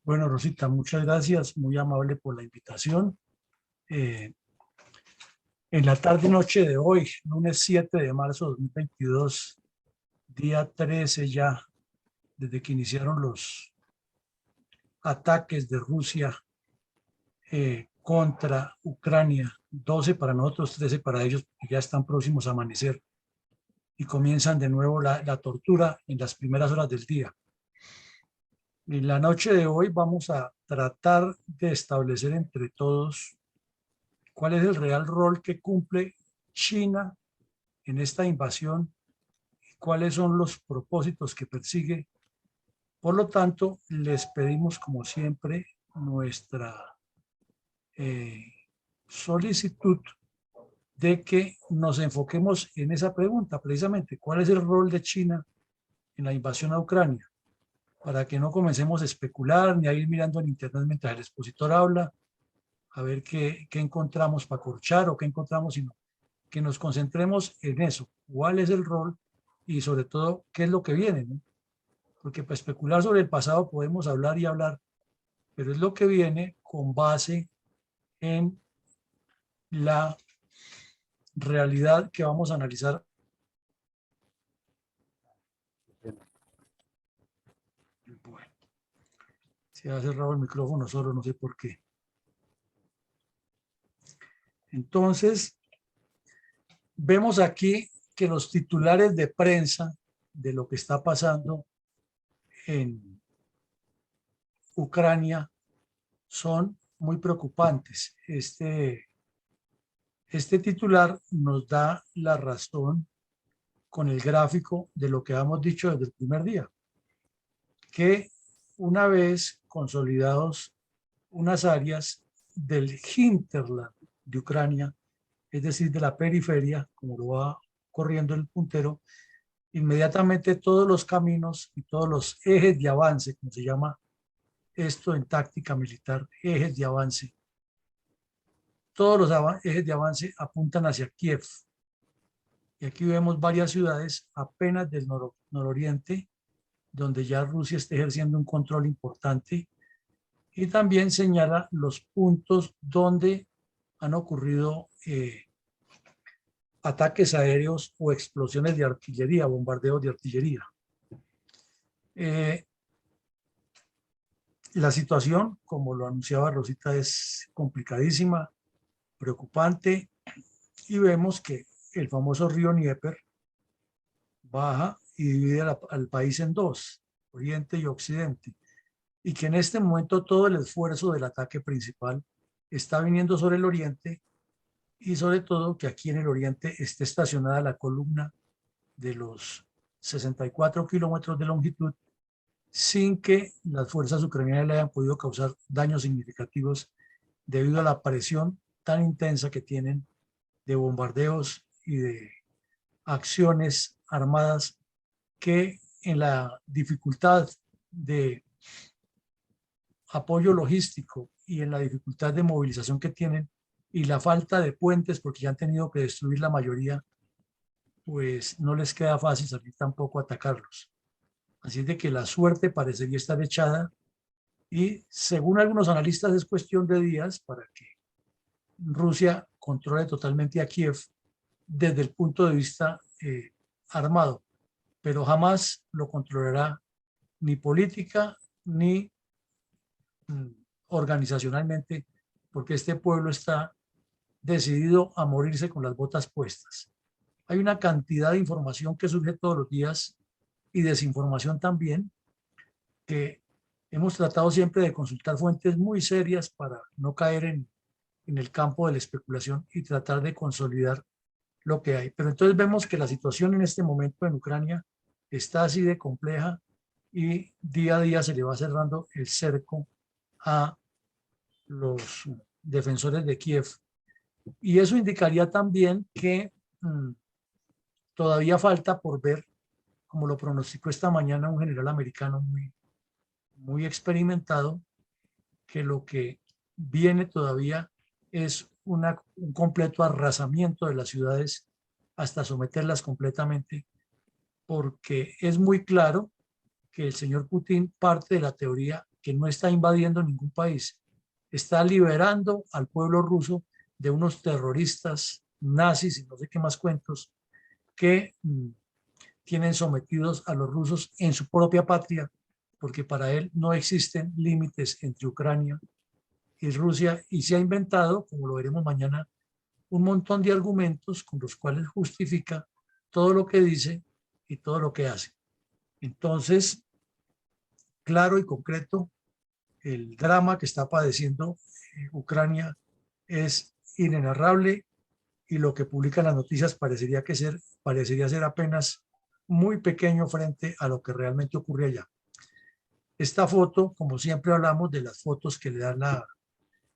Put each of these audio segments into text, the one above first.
Bueno, Rosita, muchas gracias, muy amable por la invitación. Eh, en la tarde-noche de hoy, lunes 7 de marzo de 2022, día 13 ya, desde que iniciaron los ataques de Rusia contra Ucrania, 12 para nosotros, 13 para ellos, porque ya están próximos a amanecer y comienzan de nuevo la tortura en las primeras horas del día. En la noche de hoy vamos a tratar de establecer entre todos cuál es el real rol que cumple China en esta invasión y cuáles son los propósitos que persigue. Por lo tanto, les pedimos, como siempre, nuestra eh, solicitud de que nos enfoquemos en esa pregunta, precisamente, ¿cuál es el rol de China en la invasión a Ucrania? Para que no comencemos a especular ni a ir mirando en internet mientras el expositor habla, a ver qué encontramos para corchar o qué encontramos, sino que nos concentremos en eso, cuál es el rol y sobre todo qué es lo que viene, ¿no? Porque para especular sobre el pasado podemos hablar y hablar, pero es lo que viene con base en la realidad que vamos a analizar. Bueno, se ha cerrado el micrófono solo, no sé por qué. Entonces, vemos aquí que los titulares de prensa de lo que está pasando en Ucrania son muy preocupantes. Este titular nos da la razón con el gráfico de lo que hemos dicho desde el primer día, que una vez consolidados unas áreas del hinterland de Ucrania, es decir, de la periferia, como lo va corriendo el puntero, inmediatamente todos los caminos y todos los ejes de avance, como se llama esto en táctica militar, ejes de avance, todos los ejes de avance apuntan hacia Kiev. Y aquí vemos varias ciudades apenas del nororiente, donde ya Rusia está ejerciendo un control importante, y también señala los puntos donde han ocurrido ataques aéreos o explosiones de artillería, bombardeos de artillería. La situación, como lo anunciaba Rosita, es complicadísima, preocupante, y vemos que el famoso río Dnieper baja y divide al país en dos, oriente y occidente, y que en este momento todo el esfuerzo del ataque principal está viniendo sobre el oriente, y sobre todo que aquí en el oriente esté estacionada la columna de los 64 kilómetros de longitud sin que las fuerzas ucranianas le hayan podido causar daños significativos debido a la presión tan intensa que tienen de bombardeos y de acciones armadas, que en la dificultad de apoyo logístico y en la dificultad de movilización que tienen y la falta de puentes, porque ya han tenido que destruir la mayoría, pues no les queda fácil salir tampoco a atacarlos. Así es de que la suerte parecería estar echada, y según algunos analistas es cuestión de días para que Rusia controle totalmente a Kiev desde el punto de vista armado, pero jamás lo controlará ni política ni organizacionalmente, porque este pueblo está decidido a morirse con las botas puestas. Hay una cantidad de información que surge todos los días y desinformación también, que hemos tratado siempre de consultar fuentes muy serias para no caer en el campo de la especulación y tratar de consolidar lo que hay. Pero entonces vemos que la situación en este momento en Ucrania está así de compleja, y día a día se le va cerrando el cerco a los defensores de Kiev. Y eso indicaría también que todavía falta por ver, como lo pronosticó esta mañana un general americano muy experimentado, que lo que viene todavía es un completo arrasamiento de las ciudades hasta someterlas completamente, porque es muy claro que el señor Putin parte de la teoría que no está invadiendo ningún país, está liberando al pueblo ruso de unos terroristas nazis y no sé qué más cuentos que tienen sometidos a los rusos en su propia patria, porque para él no existen límites entre Ucrania y Rusia, y se ha inventado, como lo veremos mañana, un montón de argumentos con los cuales justifica todo lo que dice y todo lo que hace. Entonces, claro y concreto, el drama que está padeciendo Ucrania es inenarrable, y lo que publican las noticias parecería ser apenas muy pequeño frente a lo que realmente ocurre allá. Esta foto, como siempre hablamos de las fotos que le dan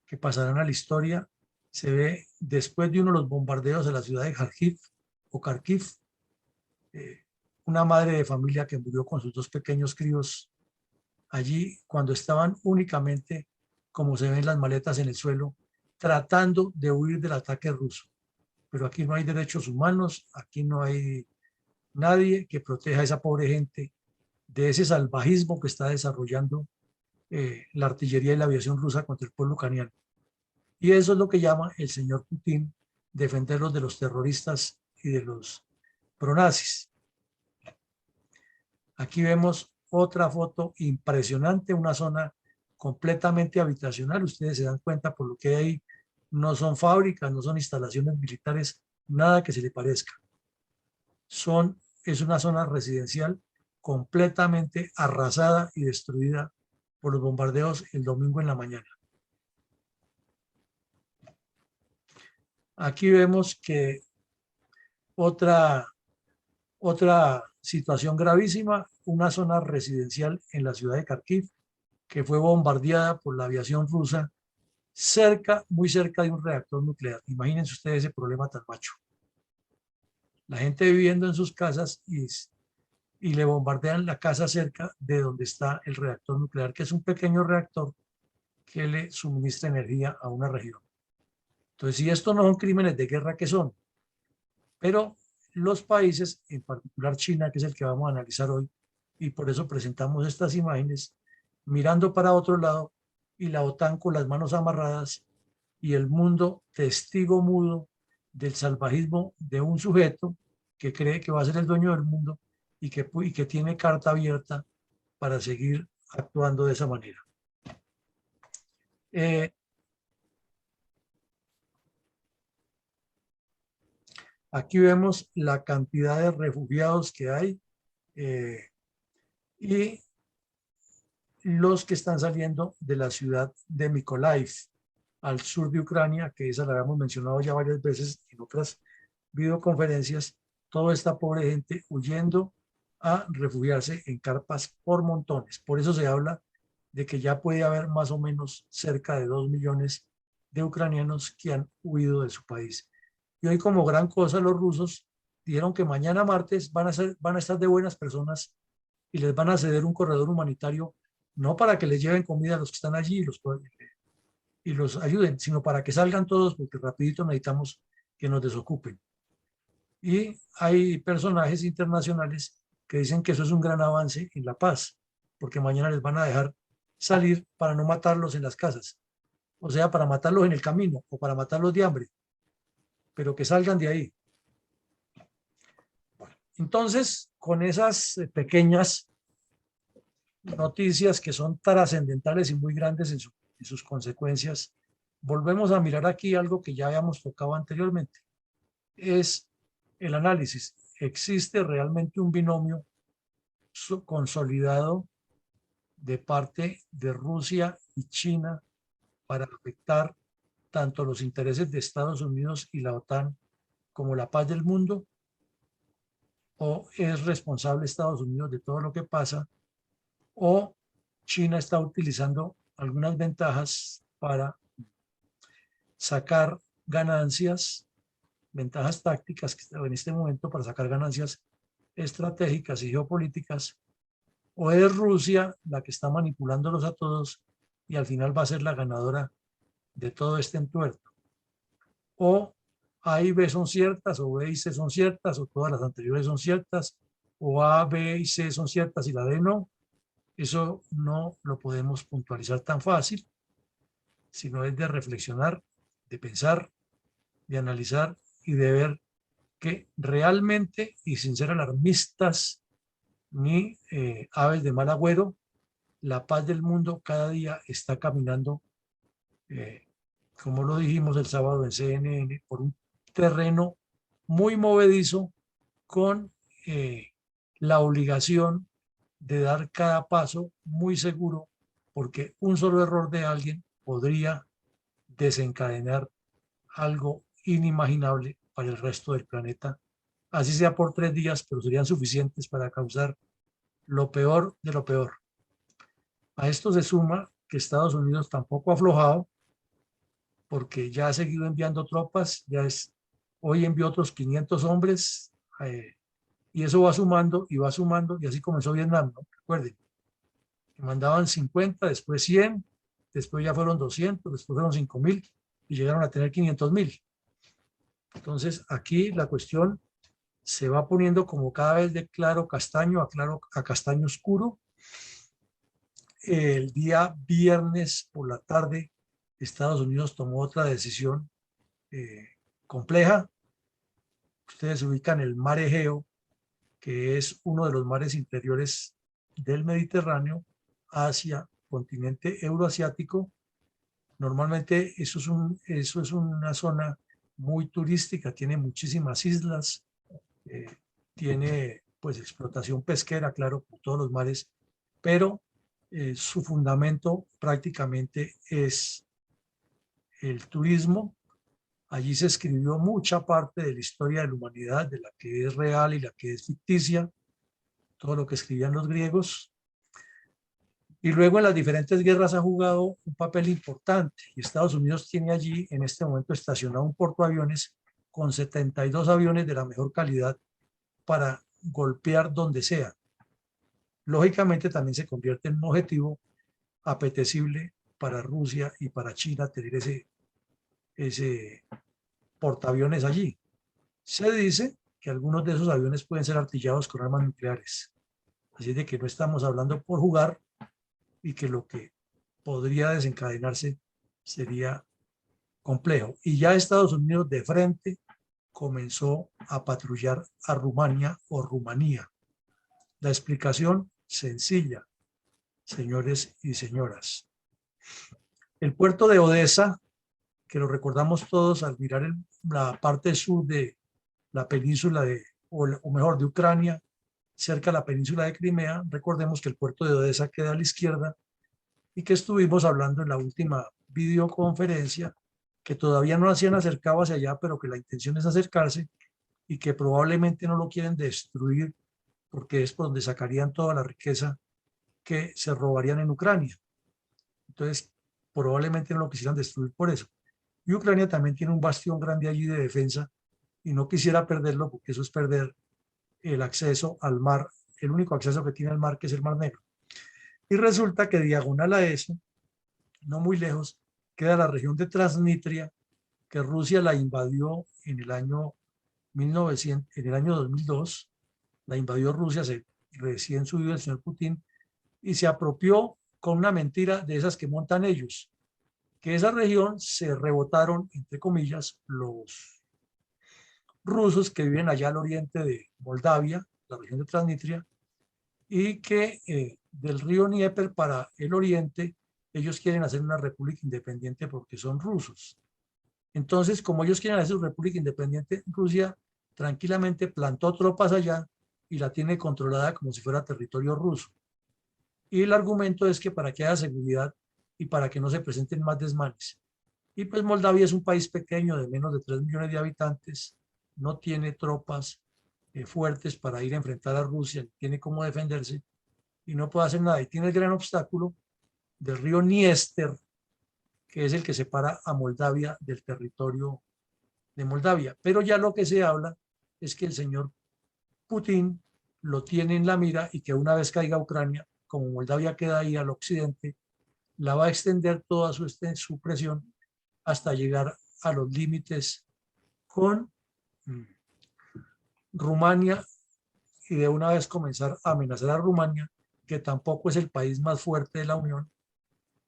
que pasarán a la historia, se ve después de uno de los bombardeos de la ciudad de Kharkiv, una madre de familia que murió con sus dos pequeños críos allí cuando estaban únicamente, como se ven las maletas en el suelo, tratando de huir del ataque ruso. Pero aquí no hay derechos humanos, aquí no hay nadie que proteja a esa pobre gente de ese salvajismo que está desarrollando la artillería y la aviación rusa contra el pueblo ucraniano. Y eso es lo que llama el señor Putin defenderlos de los terroristas y de los pronazis. Aquí vemos otra foto impresionante, una zona completamente habitacional. Ustedes se dan cuenta por lo que hay, no son fábricas, no son instalaciones militares, nada que se le parezca. Es una zona residencial completamente arrasada y destruida por los bombardeos el domingo en la mañana. Aquí vemos que otra situación gravísima, una zona residencial en la ciudad de Kharkiv que fue bombardeada por la aviación rusa muy cerca de un reactor nuclear. Imagínense ustedes ese problema tan macho. La gente viviendo en sus casas y le bombardean la casa cerca de donde está el reactor nuclear, que es un pequeño reactor que le suministra energía a una región. Entonces, si estos no son crímenes de guerra, ¿qué son? Pero los países, en particular China, que es el que vamos a analizar hoy, y por eso presentamos estas imágenes, mirando para otro lado, y la OTAN con las manos amarradas, y el mundo testigo mudo del salvajismo de un sujeto que cree que va a ser el dueño del mundo y que tiene carta abierta para seguir actuando de esa manera. Aquí vemos la cantidad de refugiados que hay y los que están saliendo de la ciudad de Mykolaiv, al sur de Ucrania, que esa la habíamos mencionado ya varias veces en otras videoconferencias. Toda esta pobre gente huyendo a refugiarse en carpas por montones. Por eso se habla de que ya puede haber más o menos cerca de 2 millones de ucranianos que han huido de su país. Y hoy, como gran cosa, los rusos dijeron que mañana martes van a estar de buenas personas y les van a ceder un corredor humanitario, no para que les lleven comida a los que están allí y los ayuden, sino para que salgan todos, porque rapidito necesitamos que nos desocupen. Y hay personajes internacionales que dicen que eso es un gran avance en la paz, porque mañana les van a dejar salir para no matarlos en las casas, o sea, para matarlos en el camino o para matarlos de hambre, pero que salgan de ahí. Bueno, entonces, con esas pequeñas noticias que son trascendentales y muy grandes en sus consecuencias, volvemos a mirar aquí algo que ya habíamos tocado anteriormente. Es el análisis. ¿Existe realmente un binomio consolidado de parte de Rusia y China para afectar tanto los intereses de Estados Unidos y la OTAN como la paz del mundo? ¿O es responsable Estados Unidos de todo lo que pasa? ¿O China está utilizando algunas ventajas para sacar ganancias, ventajas tácticas en este momento para sacar ganancias estratégicas y geopolíticas? ¿O es Rusia la que está manipulándolos a todos y al final va a ser la ganadora de todo este entuerto? ¿O A y B son ciertas, o B y C son ciertas, o todas las anteriores son ciertas, o A, B y C son ciertas y la D no? Eso no lo podemos puntualizar tan fácil, sino es de reflexionar, de pensar, de analizar y de ver que realmente, y sin ser alarmistas ni aves de mal agüero, la paz del mundo cada día está caminando, eh, como lo dijimos el sábado en CNN, por un terreno muy movedizo con la obligación de dar cada paso muy seguro, porque un solo error de alguien podría desencadenar algo inimaginable para el resto del planeta, así sea por 3 días, pero serían suficientes para causar lo peor de lo peor. A esto se suma que Estados Unidos tampoco ha aflojado, porque ya ha seguido enviando tropas, hoy envió otros 500 hombres, y eso va sumando, y así comenzó Vietnam, ¿no? Recuerden, que mandaban 50, después 100, después ya fueron 200, después fueron 5.000 y llegaron a tener 500.000. Entonces aquí la cuestión se va poniendo como cada vez de claro castaño a castaño oscuro. El día viernes por la tarde, Estados Unidos tomó otra decisión compleja. Ustedes ubican el mar Egeo, que es uno de los mares interiores del Mediterráneo, hacia continente euroasiático. Normalmente eso es una zona muy turística, tiene muchísimas islas, eh, tiene pues explotación pesquera, claro, por todos los mares, pero su fundamento prácticamente es el turismo. Allí se escribió mucha parte de la historia de la humanidad, de la que es real y la que es ficticia, todo lo que escribían los griegos. Y luego en las diferentes guerras ha jugado un papel importante. Y Estados Unidos tiene allí en este momento estacionado un portaaviones con 72 aviones de la mejor calidad para golpear donde sea. Lógicamente también se convierte en un objetivo apetecible para Rusia y para China tener ese portaaviones allí. Se dice que algunos de esos aviones pueden ser artillados con armas nucleares. Así de que no estamos hablando por jugar, y que lo que podría desencadenarse sería complejo. Y ya Estados Unidos de frente comenzó a patrullar a Rumania o Rumanía. La explicación sencilla, señores y señoras. El puerto de Odessa, que lo recordamos todos al mirar la parte sur de la península o mejor, de Ucrania, cerca de la península de Crimea, recordemos que el puerto de Odessa queda a la izquierda, y que estuvimos hablando en la última videoconferencia, que todavía no se han acercado hacia allá, pero que la intención es acercarse y que probablemente no lo quieren destruir, porque es por donde sacarían toda la riqueza que se robarían en Ucrania. Entonces, probablemente no lo quisieran destruir por eso. Y Ucrania también tiene un bastión grande allí de defensa, y no quisiera perderlo, porque eso es perder el acceso al mar, el único acceso que tiene al mar, que es el Mar Negro. Y resulta que diagonal a eso, no muy lejos, queda la región de Transnistria, que Rusia la invadió en el año 1900, en el año 2002. La invadió Rusia, recién subió el señor Putin, y se apropió con una mentira de esas que montan ellos, que esa región se rebotaron, entre comillas, los rusos que viven allá al oriente de Moldavia, la región de Transnistria, y que del río Dnieper para el oriente ellos quieren hacer una república independiente porque son rusos. Entonces, como ellos quieren hacer su república independiente, Rusia tranquilamente plantó tropas allá y la tiene controlada como si fuera territorio ruso. Y el argumento es que para que haya seguridad y para que no se presenten más desmanes. Y pues Moldavia es un país pequeño de menos de 3 millones de habitantes, no tiene tropas fuertes para ir a enfrentar a Rusia, tiene cómo defenderse y no puede hacer nada. Y tiene el gran obstáculo del río Dniester, que es el que separa a Moldavia del territorio de Moldavia. Pero ya lo que se habla es que el señor Putin lo tiene en la mira, y que una vez caiga Ucrania, como Moldavia queda ahí al occidente, la va a extender toda su presión hasta llegar a los límites con Rumania, y de una vez comenzar a amenazar a Rumania, que tampoco es el país más fuerte de la Unión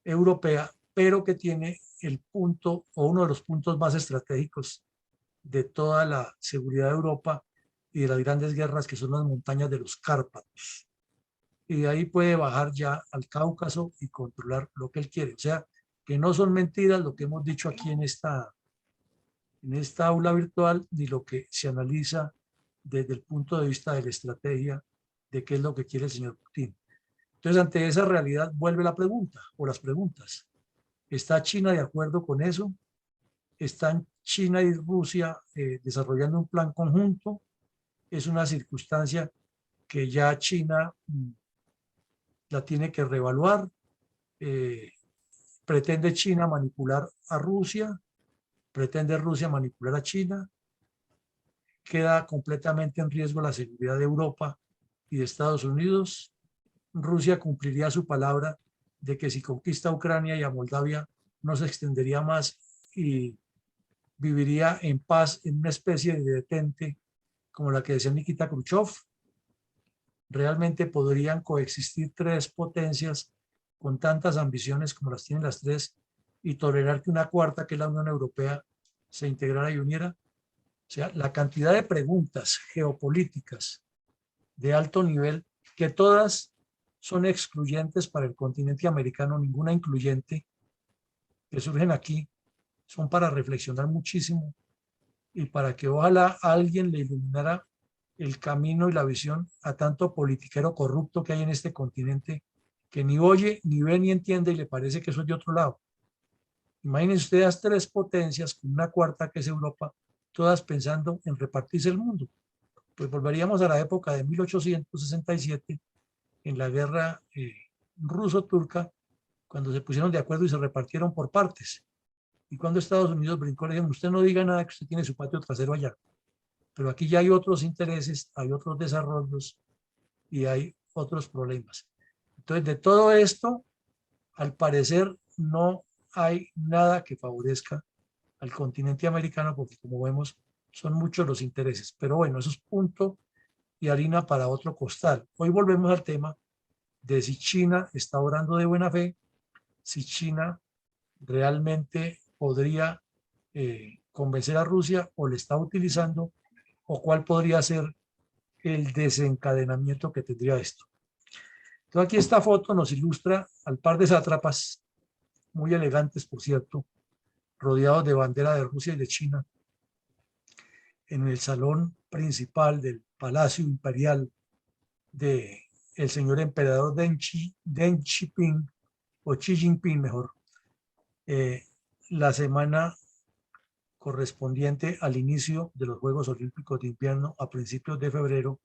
Europea, pero que tiene el punto o uno de los puntos más estratégicos de toda la seguridad de Europa y de las grandes guerras, que son las montañas de los Cárpatos. Y de ahí puede bajar ya al Cáucaso y controlar lo que él quiere. O sea, que no son mentiras lo que hemos dicho aquí en esta aula virtual, ni lo que se analiza desde el punto de vista de la estrategia de qué es lo que quiere el señor Putin. Entonces, ante esa realidad, vuelve la pregunta o las preguntas. ¿Está China de acuerdo con eso? ¿Están China y Rusia desarrollando un plan conjunto? Es una circunstancia que ya China la tiene que reevaluar. ¿Pretende China manipular a Rusia? ¿Pretende Rusia manipular a China? ¿Queda completamente en riesgo la seguridad de Europa y de Estados Unidos? ¿Rusia cumpliría su palabra de que si conquista a Ucrania y a Moldavia no se extendería más y viviría en paz en una especie de detente como la que decía Nikita Khrushchev? ¿Realmente podrían coexistir tres potencias con tantas ambiciones como las tienen las tres y tolerar que una cuarta, que es la Unión Europea, se integrara y uniera? O sea, la cantidad de preguntas geopolíticas de alto nivel, que todas son excluyentes para el continente americano, ninguna incluyente, que surgen aquí, son para reflexionar muchísimo y para que ojalá alguien le iluminara el camino y la visión a tanto politiquero corrupto que hay en este continente, que ni oye, ni ve, ni entiende y le parece que eso es de otro lado. Imagínense ustedes tres potencias con una cuarta que es Europa, todas pensando en repartirse el mundo. Pues volveríamos a la época de 1867, en la guerra ruso-turca, cuando se pusieron de acuerdo y se repartieron por partes. Y cuando Estados Unidos brincó, le dijeron, usted no diga nada, que usted tiene su patio trasero allá. Pero aquí ya hay otros intereses, hay otros desarrollos y hay otros problemas. Entonces, de todo esto, al parecer, no hay nada que favorezca al continente americano, porque como vemos, son muchos los intereses. Pero bueno, eso es punto y harina para otro costal. Hoy volvemos al tema de si China está obrando de buena fe, si China realmente podría convencer a Rusia o le está utilizando, o cuál podría ser el desencadenamiento que tendría esto. Entonces aquí esta foto nos ilustra al par de sátrapas, muy elegantes por cierto, rodeados de bandera de Rusia y de China, en el salón principal del Palacio Imperial de el señor emperador Deng Xiaoping, o Xi Jinping mejor, la semana correspondiente al inicio de los Juegos Olímpicos de Invierno a principios de febrero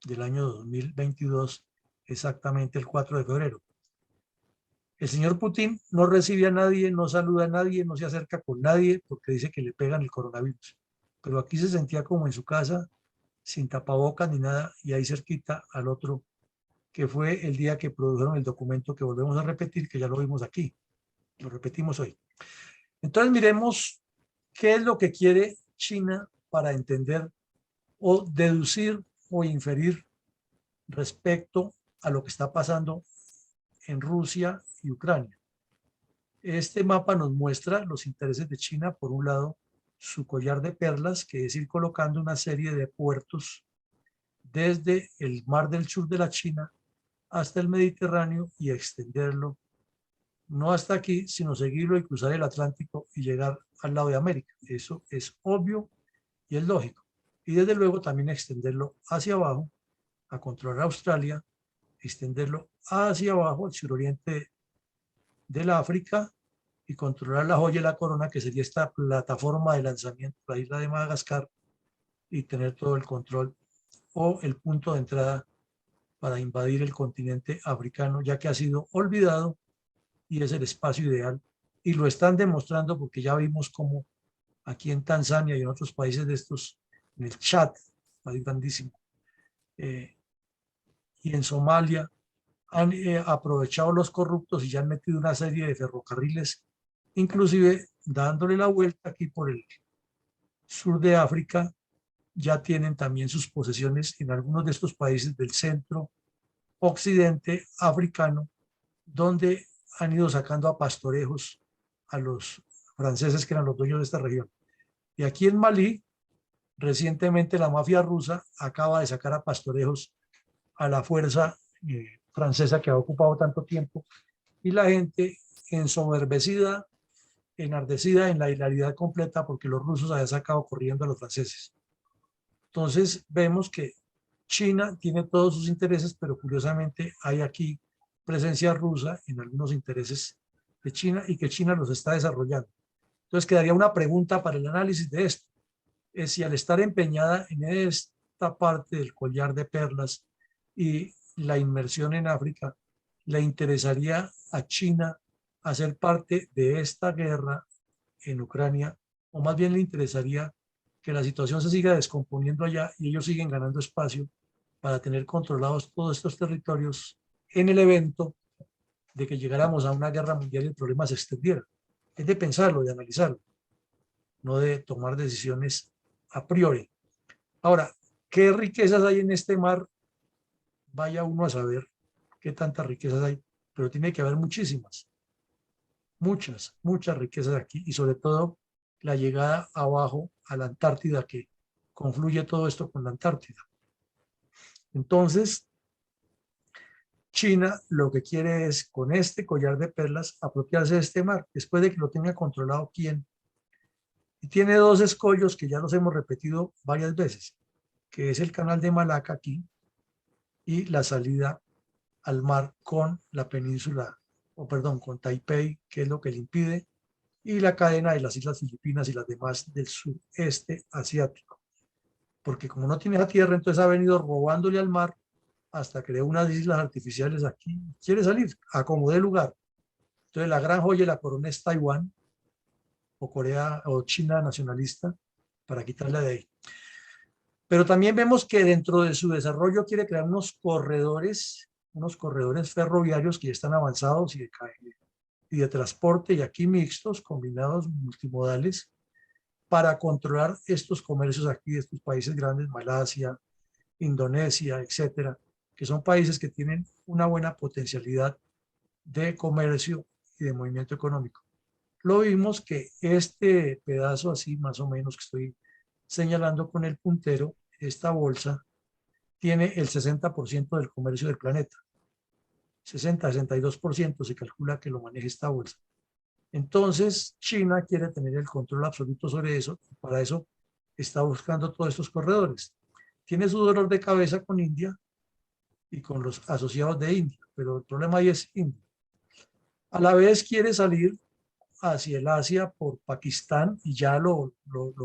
del año 2022, exactamente el 4 de febrero. El señor Putin no recibe a nadie, no saluda a nadie, no se acerca con nadie porque dice que le pegan el coronavirus. Pero aquí se sentía como en su casa, sin tapabocas ni nada, y ahí cerquita al otro, que fue el día que produjeron el documento que volvemos a repetir, que ya lo vimos aquí, lo repetimos hoy. Entonces miremos qué es lo que quiere China para entender o deducir o inferir respecto a lo que está pasando en Rusia y Ucrania. Este mapa nos muestra los intereses de China, por un lado, su collar de perlas, que es ir colocando una serie de puertos desde el Mar del Sur de la China hasta el Mediterráneo y extenderlo, no hasta aquí, sino seguirlo y cruzar el Atlántico y llegar al lado de América. Eso es obvio y es lógico. Y desde luego también extenderlo hacia abajo, a controlar Australia, extenderlo hacia abajo, al suroriente de la África, y controlar la joya y la corona, que sería esta plataforma de lanzamiento, la isla de Madagascar, y tener todo el control o el punto de entrada para invadir el continente africano, ya que ha sido olvidado y es el espacio ideal. Y lo están demostrando porque ya vimos cómo aquí en Tanzania y en otros países de estos, en el Chad, país grandísimo, y en Somalia, han aprovechado los corruptos y ya han metido una serie de ferrocarriles, inclusive dándole la vuelta aquí por el sur de África. Ya tienen también sus posesiones en algunos de estos países del centro occidente africano, donde han ido sacando a pastorejos a los franceses que eran los dueños de esta región. Y aquí en Malí, recientemente la mafia rusa acaba de sacar a pastorejos a la fuerza francesa que ha ocupado tanto tiempo, y la gente ensoberbecida, enardecida en la hilaridad completa porque los rusos habían sacado corriendo a los franceses. Entonces vemos que China tiene todos sus intereses, pero curiosamente hay aquí presencia rusa en algunos intereses de China y que China los está desarrollando. Entonces quedaría una pregunta para el análisis de esto. Es si al estar empeñada en esta parte del collar de perlas y la inmersión en África, le interesaría a China hacer parte de esta guerra en Ucrania, o más bien le interesaría que la situación se siga descomponiendo allá y ellos siguen ganando espacio para tener controlados todos estos territorios en el evento de que llegáramos a una guerra mundial y el problema se extendiera. Es de pensarlo, de analizarlo, no de tomar decisiones a priori. Ahora, ¿qué riquezas hay en este mar? Vaya uno a saber qué tantas riquezas hay, pero tiene que haber muchísimas, muchas riquezas aquí, y sobre todo la llegada abajo a la Antártida, que confluye todo esto con la Antártida. Entonces, China lo que quiere es, con este collar de perlas, apropiarse de este mar, después de que lo tenga controlado quién. Y tiene dos escollos que ya los hemos repetido varias veces, que es el canal de Malaca aquí y la salida al mar con la península, o perdón, con Taipei, que es lo que le impide, y la cadena de las Islas Filipinas y las demás del sureste asiático. Porque como no tiene esa tierra, entonces ha venido robándole al mar hasta creó unas islas artificiales aquí. Quiere salir a como dé lugar. Entonces la gran joya de la corona es Taiwán, o Corea o China nacionalista, para quitarla de ahí. Pero también vemos que dentro de su desarrollo quiere crear unos corredores ferroviarios que ya están avanzados y de transporte, y aquí mixtos, combinados, multimodales, para controlar estos comercios aquí de estos países grandes, Malasia, Indonesia, etcétera, que son países que tienen una buena potencialidad de comercio y de movimiento económico. Lo vimos que este pedazo así más o menos que estoy señalando con el puntero, esta bolsa, tiene el 60% del comercio del planeta. 60-62% se calcula que lo maneja esta bolsa. Entonces, China quiere tener el control absoluto sobre eso, y para eso está buscando todos estos corredores. Tiene su dolor de cabeza con India y con los asociados de India, pero el problema ahí es India. A la vez quiere salir hacia el Asia por Pakistán y ya lo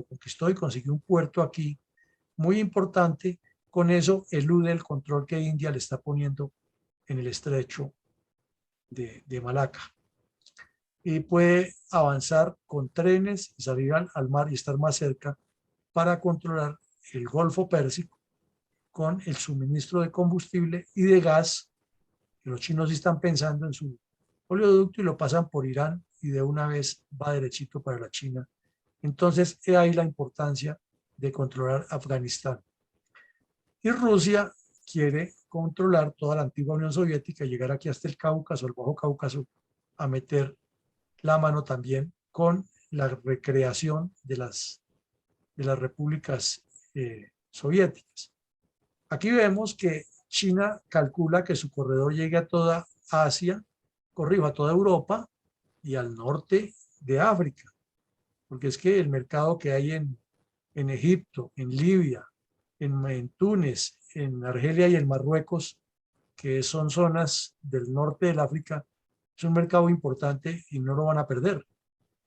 conquistó y consiguió un puerto aquí muy importante. Con eso elude el control que India le está poniendo en el estrecho de Malaca. Y puede avanzar con trenes y salir al mar y estar más cerca para controlar el Golfo Pérsico con el suministro de combustible y de gas, que los chinos están pensando en su oleoducto y lo pasan por Irán y de una vez va derechito para la China. Entonces, he ahí la importancia de controlar Afganistán. Y Rusia quiere controlar toda la antigua Unión Soviética y llegar aquí hasta el Cáucaso, el Bajo Cáucaso, a meter la mano también con la recreación de las repúblicas soviéticas. Aquí vemos que China calcula que su corredor llegue a toda Asia, corrijo, a toda Europa y al norte de África, porque es que el mercado que hay en Egipto, en Libia, en Túnez, en Argelia y en Marruecos, que son zonas del norte del África, es un mercado importante y no lo van a perder.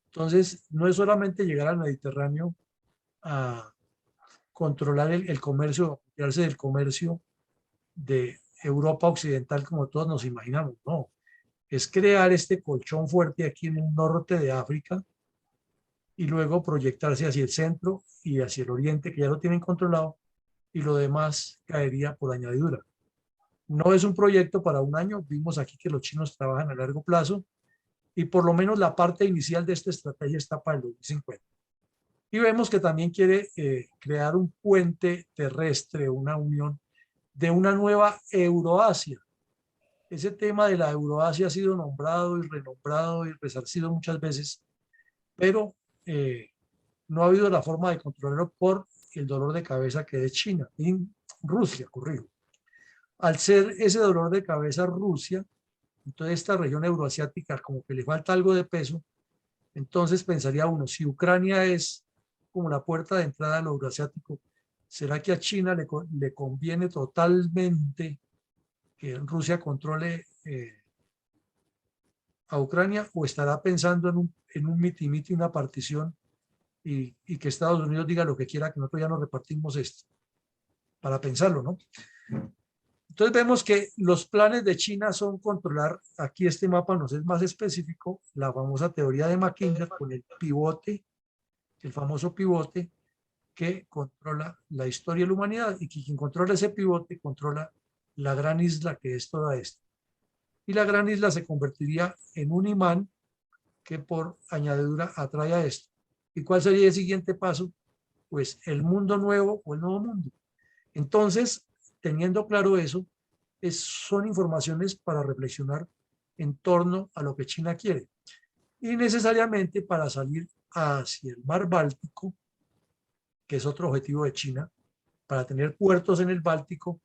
Entonces, no es solamente llegar al Mediterráneo a controlar el comercio, apropiarse del comercio de Europa Occidental como todos nos imaginamos, no. Es crear este colchón fuerte aquí en el norte de África y luego proyectarse hacia el centro y hacia el oriente, que ya lo tienen controlado, y lo demás caería por añadidura. No es un proyecto para un año, vimos aquí que los chinos trabajan a largo plazo y por lo menos la parte inicial de esta estrategia está para el 2050. Y vemos que también quiere crear un puente terrestre, una unión de una nueva Euroasia. Ese tema de la Euroasia ha sido nombrado y renombrado y resarcido muchas veces, pero no ha habido la forma de controlarlo por el dolor de cabeza que es China, en Rusia, corrijo. Al ser ese dolor de cabeza Rusia, entonces esta región euroasiática como que le falta algo de peso, entonces pensaría uno, si Ucrania es como la puerta de entrada a lo euroasiático, ¿será que a China le conviene totalmente que Rusia controle a Ucrania o estará pensando en un miti-miti, una partición y que Estados Unidos diga lo que quiera, que nosotros ya nos repartimos esto? Para pensarlo, ¿no? Entonces vemos que los planes de China son controlar, aquí este mapa nos es más específico, la famosa teoría de Mackinder con el pivote, el famoso pivote que controla la historia de la humanidad y que quien controla ese pivote controla la gran isla que es toda esta. Y la gran isla se convertiría en un imán que por añadidura atrae a esto. ¿Y cuál sería el siguiente paso? Pues el mundo nuevo o el nuevo mundo. Entonces, teniendo claro eso, son informaciones para reflexionar en torno a lo que China quiere. Y necesariamente para salir hacia el mar Báltico, que es otro objetivo de China, para tener puertos en el Báltico,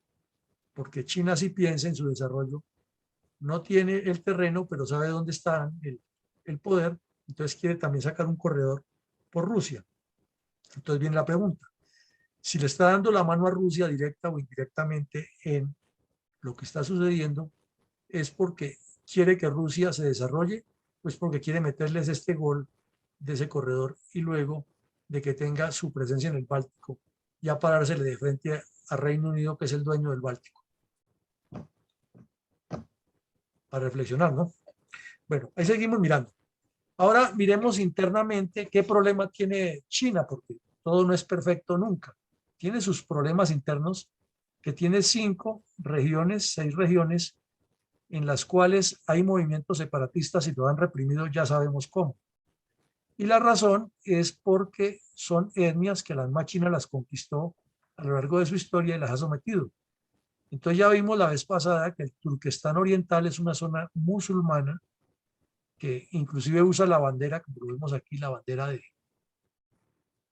porque China sí piensa en su desarrollo, no tiene el terreno, pero sabe dónde está el poder, entonces quiere también sacar un corredor por Rusia. Entonces viene la pregunta, si le está dando la mano a Rusia directa o indirectamente en lo que está sucediendo, es porque quiere que Rusia se desarrolle, pues porque quiere meterles este gol de ese corredor y luego de que tenga su presencia en el Báltico, ya parársele de frente a Reino Unido, que es el dueño del Báltico. Para reflexionar, ¿no? Bueno, ahí seguimos mirando. Ahora miremos internamente qué problema tiene China, porque todo no es perfecto nunca. Tiene sus problemas internos, que tiene 5 regiones, 6 regiones, en las cuales hay movimientos separatistas y lo han reprimido, ya sabemos cómo. Y la razón es porque son etnias que la misma China las conquistó a lo largo de su historia y las ha sometido. Entonces ya vimos la vez pasada que el Turquestán Oriental es una zona musulmana que inclusive usa la bandera, como lo vemos aquí, la bandera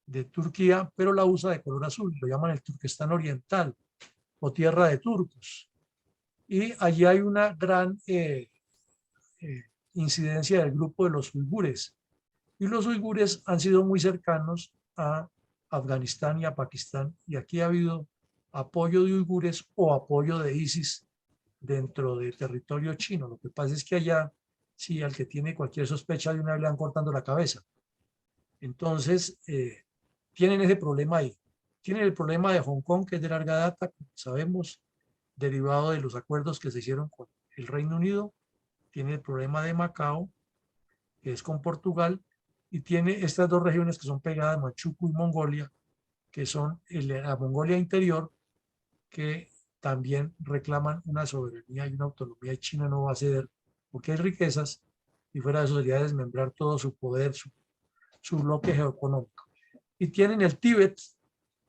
de Turquía, pero la usa de color azul, lo llaman el Turquestán Oriental o tierra de turcos. Y allí hay una gran eh, incidencia del grupo de los uigures. Y los uigures han sido muy cercanos a Afganistán y a Pakistán, y aquí ha habido apoyo de uigures o apoyo de ISIS dentro del territorio chino. Lo que pasa es que allá, sí, al que tiene cualquier sospecha de una vez le van cortando la cabeza. Entonces, tienen ese problema ahí. Tienen el problema de Hong Kong, que es de larga data, como sabemos, derivado de los acuerdos que se hicieron con el Reino Unido. Tiene el problema de Macao, que es con Portugal, y tiene estas 2 regiones que son pegadas, Manchukuo y Mongolia, que son la Mongolia interior, que también reclaman una soberanía y una autonomía, y China no va a ceder porque hay riquezas, y fuera de eso sería desmembrar todo su poder, su bloque geoeconómico. Y tienen el Tíbet,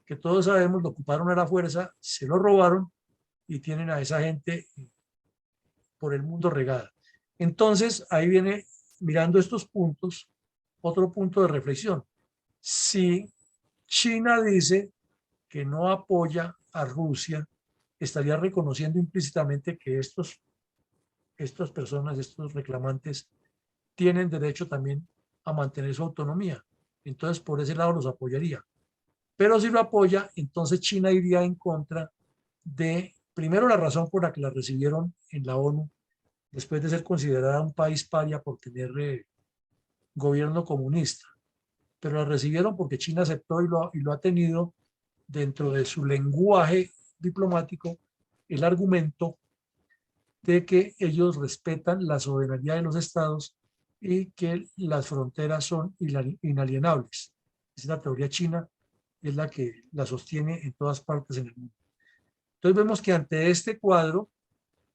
que todos sabemos lo ocuparon a la fuerza, se lo robaron y tienen a esa gente por el mundo regada. Entonces, ahí viene, mirando estos puntos, otro punto de reflexión. Si China dice que no apoya a Rusia, estaría reconociendo implícitamente que estas personas, estos reclamantes, tienen derecho también a mantener su autonomía. Entonces, por ese lado los apoyaría. Pero si lo apoya, entonces China iría en contra de, primero, la razón por la que la recibieron en la ONU, después de ser considerada un país paria por tener gobierno comunista. Pero la recibieron porque China aceptó y lo ha tenido dentro de su lenguaje diplomático el argumento de que ellos respetan la soberanía de los estados y que las fronteras son inalienables. Es la teoría china, es la que la sostiene en todas partes en el mundo. Entonces vemos que ante este cuadro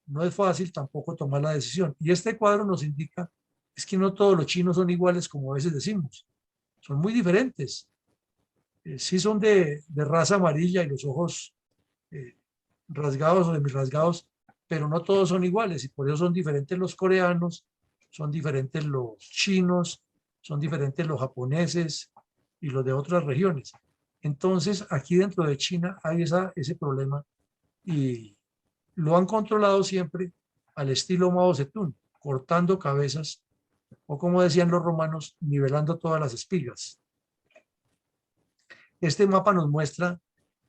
no es fácil tampoco tomar la decisión. Y este cuadro nos indica es que no todos los chinos son iguales como a veces decimos, son muy diferentes. Sí son de raza amarilla y los ojos rasgados o rasgados, pero no todos son iguales y por eso son diferentes los coreanos, son diferentes los chinos, son diferentes los japoneses y los de otras regiones. Entonces, aquí dentro de China hay ese problema y lo han controlado siempre al estilo Mao Zedong, cortando cabezas o como decían los romanos, nivelando todas las espigas. Este mapa nos muestra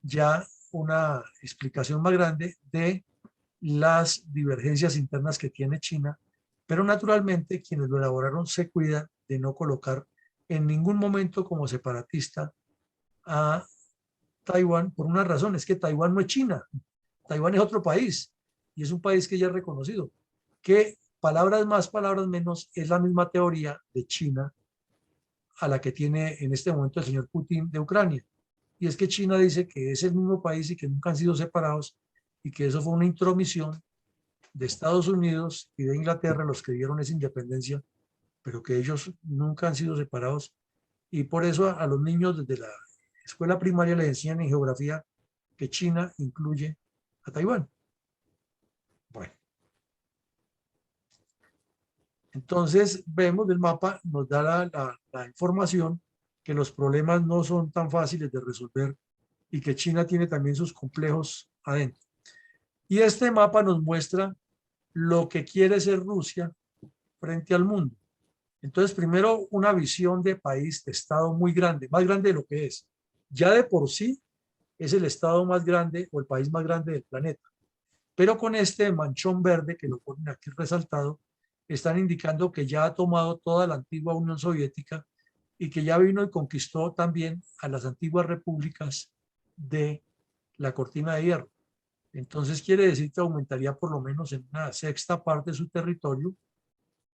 ya una explicación más grande de las divergencias internas que tiene China, pero naturalmente quienes lo elaboraron se cuidan de no colocar en ningún momento como separatista a Taiwán por una razón, es que Taiwán no es China, Taiwán es otro país y es un país que ya es reconocido, que palabras más, palabras menos, es la misma teoría de China a la que tiene en este momento el señor Putin de Ucrania. Y es que China dice que es el mismo país y que nunca han sido separados y que eso fue una intromisión de Estados Unidos y de Inglaterra los que dieron esa independencia, pero que ellos nunca han sido separados. Y por eso a los niños desde la escuela primaria les enseñan en geografía que China incluye a Taiwán. Bueno, entonces vemos el mapa, nos da la información que los problemas no son tan fáciles de resolver y que China tiene también sus complejos adentro. Y este mapa nos muestra lo que quiere ser Rusia frente al mundo. Entonces, primero, una visión de país, de Estado muy grande, más grande de lo que es. Ya de por sí es el Estado más grande o el país más grande del planeta. Pero con este manchón verde que lo ponen aquí resaltado, están indicando que ya ha tomado toda la antigua Unión Soviética y que ya vino y conquistó también a las antiguas repúblicas de la cortina de hierro. Entonces quiere decir que aumentaría por lo menos en una sexta parte de su territorio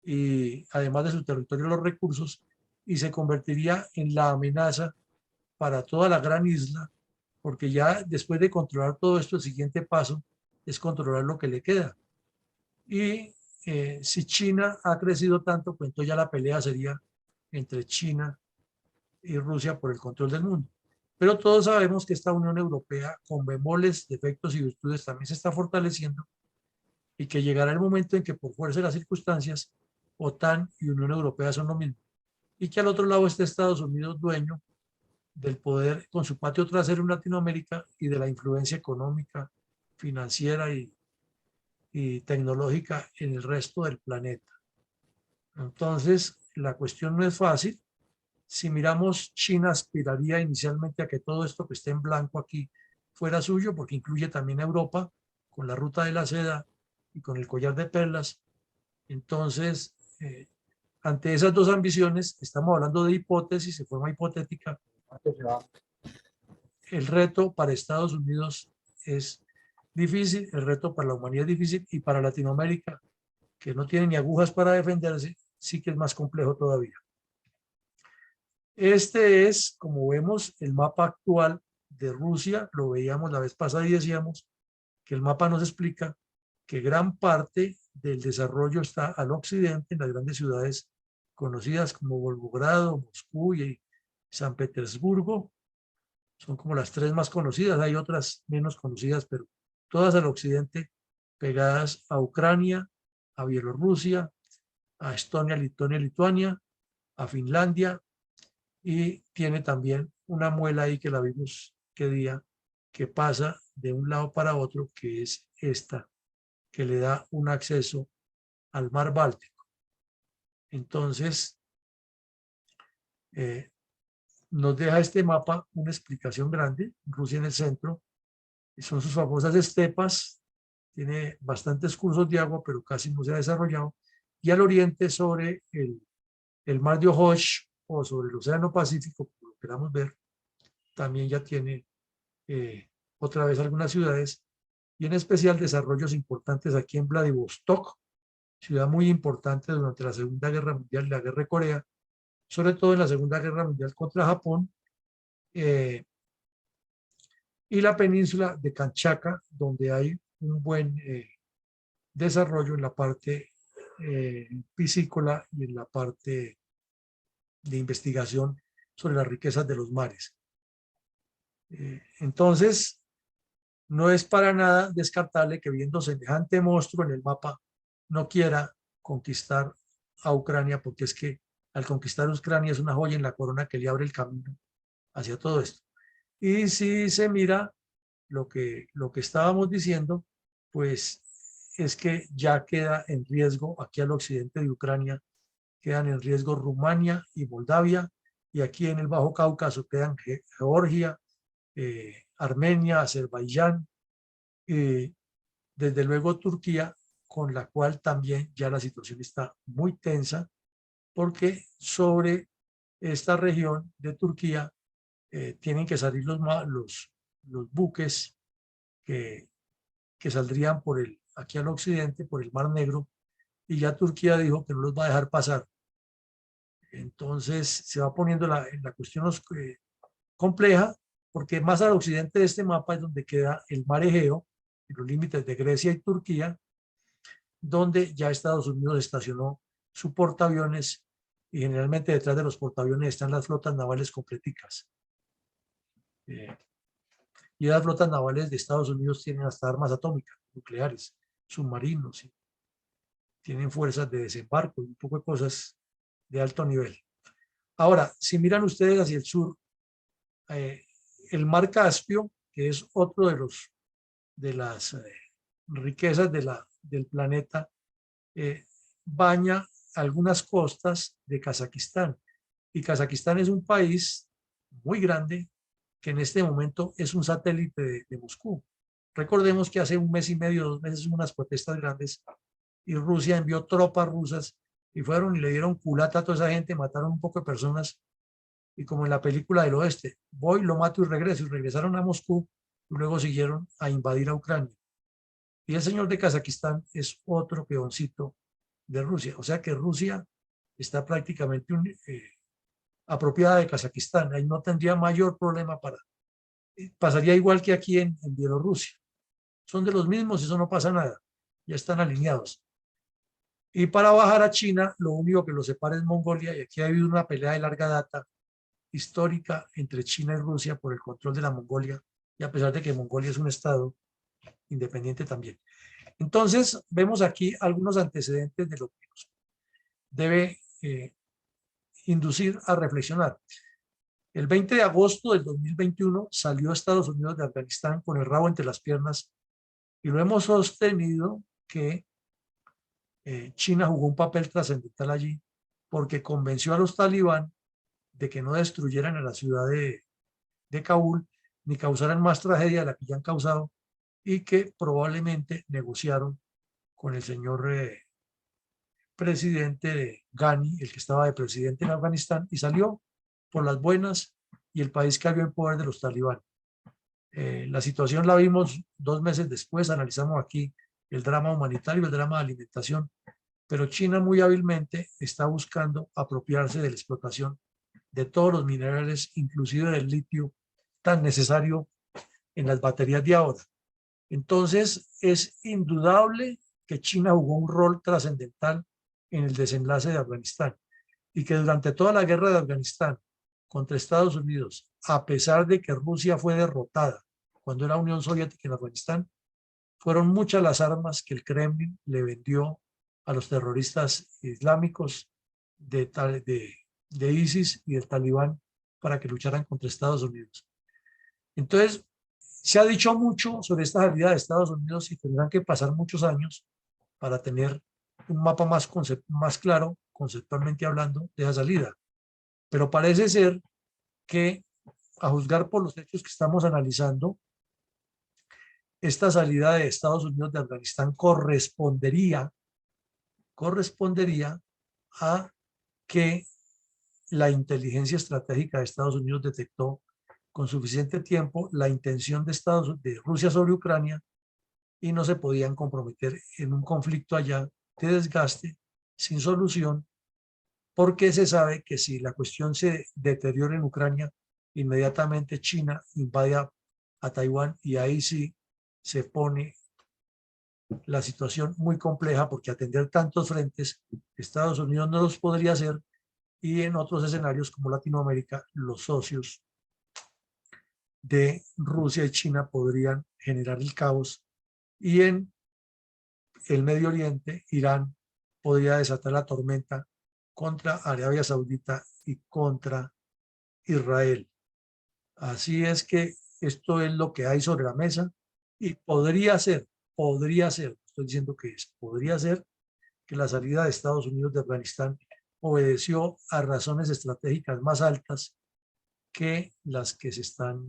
y además de su territorio los recursos y se convertiría en la amenaza para toda la gran isla, porque ya después de controlar todo esto, el siguiente paso es controlar lo que le queda. Y si China ha crecido tanto, pues entonces ya la pelea sería entre China y Rusia por el control del mundo. Pero todos sabemos que esta Unión Europea, con bemoles, defectos y virtudes, también se está fortaleciendo y que llegará el momento en que por fuerza de las circunstancias, OTAN y Unión Europea son lo mismo. Y que al otro lado esté Estados Unidos dueño del poder con su patio trasero en Latinoamérica y de la influencia económica, financiera y tecnológica en el resto del planeta. Entonces, la cuestión no es fácil. Si miramos, China aspiraría inicialmente a que todo esto que esté en blanco aquí fuera suyo, porque incluye también a Europa, con la ruta de la seda y con el collar de perlas. Entonces, ante esas dos ambiciones, estamos hablando de hipótesis, de forma hipotética. El reto para Estados Unidos es difícil, el reto para la humanidad es difícil y para Latinoamérica, que no tiene ni agujas para defenderse, sí que es más complejo todavía. Este es, como vemos, el mapa actual de Rusia. Lo veíamos la vez pasada y decíamos que el mapa nos explica que gran parte del desarrollo está al occidente, en las grandes ciudades conocidas como Volgogrado, Moscú y San Petersburgo. Son como las tres más conocidas, hay otras menos conocidas, pero todas al occidente, pegadas a Ucrania, a Bielorrusia, a Estonia, Lituania, Lituania, a Finlandia, y tiene también una muela ahí que la vimos qué día, que pasa de un lado para otro, que es esta, que le da un acceso al mar Báltico. Entonces, nos deja este mapa una explicación grande. Rusia en el centro, son sus famosas estepas, tiene bastantes cursos de agua, pero casi no se ha desarrollado. Y al oriente, sobre el mar de Ojotsk o sobre el Océano Pacífico, como lo queramos ver, también ya tiene otra vez algunas ciudades y en especial desarrollos importantes aquí en Vladivostok, ciudad muy importante durante la Segunda Guerra Mundial y la Guerra de Corea, sobre todo en la Segunda Guerra Mundial contra Japón, y la península de Kamchatka, donde hay un buen desarrollo en la parte piscícola y en la parte de investigación sobre las riquezas de los mares. Entonces, no es para nada descartable que viendo semejante monstruo en el mapa no quiera conquistar a Ucrania, porque es que al conquistar Ucrania es una joya en la corona que le abre el camino hacia todo esto. Y si se mira lo que estábamos diciendo, pues es que ya queda en riesgo aquí al occidente de Ucrania, quedan en riesgo Rumania y Moldavia, y aquí en el Bajo Cáucaso quedan Georgia, Armenia, Azerbaiyán, desde luego Turquía, con la cual también ya la situación está muy tensa, porque sobre esta región de Turquía tienen que salir los buques que, que saldrían aquí al occidente, por el Mar Negro, y ya Turquía dijo que no los va a dejar pasar. Entonces se va poniendo la cuestión compleja, porque más al occidente de este mapa es donde queda el Mar Egeo, en los límites de Grecia y Turquía, donde ya Estados Unidos estacionó su portaaviones, y generalmente detrás de los portaaviones están las flotas navales completicas. Y las flotas navales de Estados Unidos tienen hasta armas atómicas, nucleares, submarinos, y tienen fuerzas de desembarco y un poco de cosas de alto nivel. Ahora, si miran ustedes hacia el sur, eh, el mar Caspio, que es otro de las riquezas del planeta, baña algunas costas de Kazajistán. Y Kazajistán es un país muy grande que en este momento es un satélite de Moscú. Recordemos que hace un mes y medio, 2 meses, hubo unas protestas grandes y Rusia envió tropas rusas y fueron y le dieron culata a toda esa gente, mataron un poco de personas, y como en la película del oeste, voy, lo mato y regreso, y regresaron a Moscú y luego siguieron a invadir a Ucrania. Y el señor de Kazajistán es otro peoncito de Rusia, o sea que Rusia está prácticamente apropiada de Kazajistán, ahí no tendría mayor problema pasaría igual que aquí en Bielorrusia, son de los mismos y eso no pasa nada, ya están alineados. Y para bajar a China, lo único que los separa es Mongolia, y aquí ha habido una pelea de larga data histórica entre China y Rusia por el control de la Mongolia, y a pesar de que Mongolia es un estado independiente también. Entonces, vemos aquí algunos antecedentes de lo que nos debe inducir a reflexionar. El 20 de agosto del 2021 salió Estados Unidos de Afganistán con el rabo entre las piernas, y lo hemos sostenido que China jugó un papel trascendental allí, porque convenció a los talibán de que no destruyeran a la ciudad de Kabul ni causaran más tragedia de la que ya han causado, y que probablemente negociaron con el señor presidente Ghani, el que estaba de presidente en Afganistán, y salió por las buenas, y el país cayó en poder de los talibán. La situación la vimos 2 meses después, analizamos aquí el drama humanitario, el drama de alimentación, pero China muy hábilmente está buscando apropiarse de la explotación de todos los minerales, inclusive del litio, tan necesario en las baterías de ahora. Entonces, es indudable que China jugó un rol trascendental en el desenlace de Afganistán, y que durante toda la guerra de Afganistán contra Estados Unidos, a pesar de que Rusia fue derrotada cuando era Unión Soviética en Afganistán, fueron muchas las armas que el Kremlin le vendió a los terroristas islámicos de ISIS y del Talibán para que lucharan contra Estados Unidos. Entonces, se ha dicho mucho sobre esta salida de Estados Unidos, y tendrán que pasar muchos años para tener un mapa más claro, conceptualmente hablando, de esa salida. Pero parece ser que, a juzgar por los hechos que estamos analizando, esta salida de Estados Unidos de Afganistán correspondería a que la inteligencia estratégica de Estados Unidos detectó con suficiente tiempo la intención de Rusia sobre Ucrania, y no se podían comprometer en un conflicto allá de desgaste sin solución, porque se sabe que si la cuestión se deteriora en Ucrania, inmediatamente China invade a Taiwán, y ahí sí se pone la situación muy compleja, porque atender tantos frentes Estados Unidos no los podría hacer, y en otros escenarios como Latinoamérica los socios de Rusia y China podrían generar el caos, y en el Medio Oriente Irán podría desatar la tormenta contra Arabia Saudita y contra Israel. Así es que esto es lo que hay sobre la mesa, y podría ser, estoy diciendo que es, podría ser que la salida de Estados Unidos de Afganistán obedeció a razones estratégicas más altas que las que se están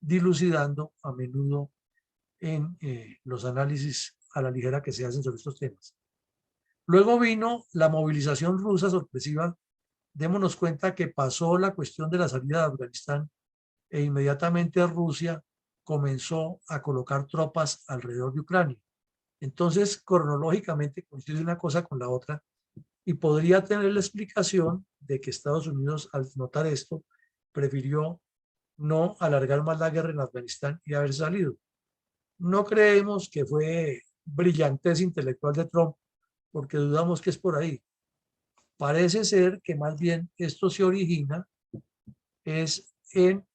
dilucidando a menudo en los análisis a la ligera que se hacen sobre estos temas. Luego vino la movilización rusa sorpresiva. Démonos cuenta que pasó la cuestión de la salida de Afganistán e inmediatamente Rusia comenzó a colocar tropas alrededor de Ucrania. Entonces, cronológicamente coincide una cosa con la otra, y podría tener la explicación de que Estados Unidos, al notar esto, prefirió no alargar más la guerra en Afganistán y haber salido. No creemos que fue brillantez intelectual de Trump, porque dudamos que es por ahí. Parece ser que más bien esto se origina es en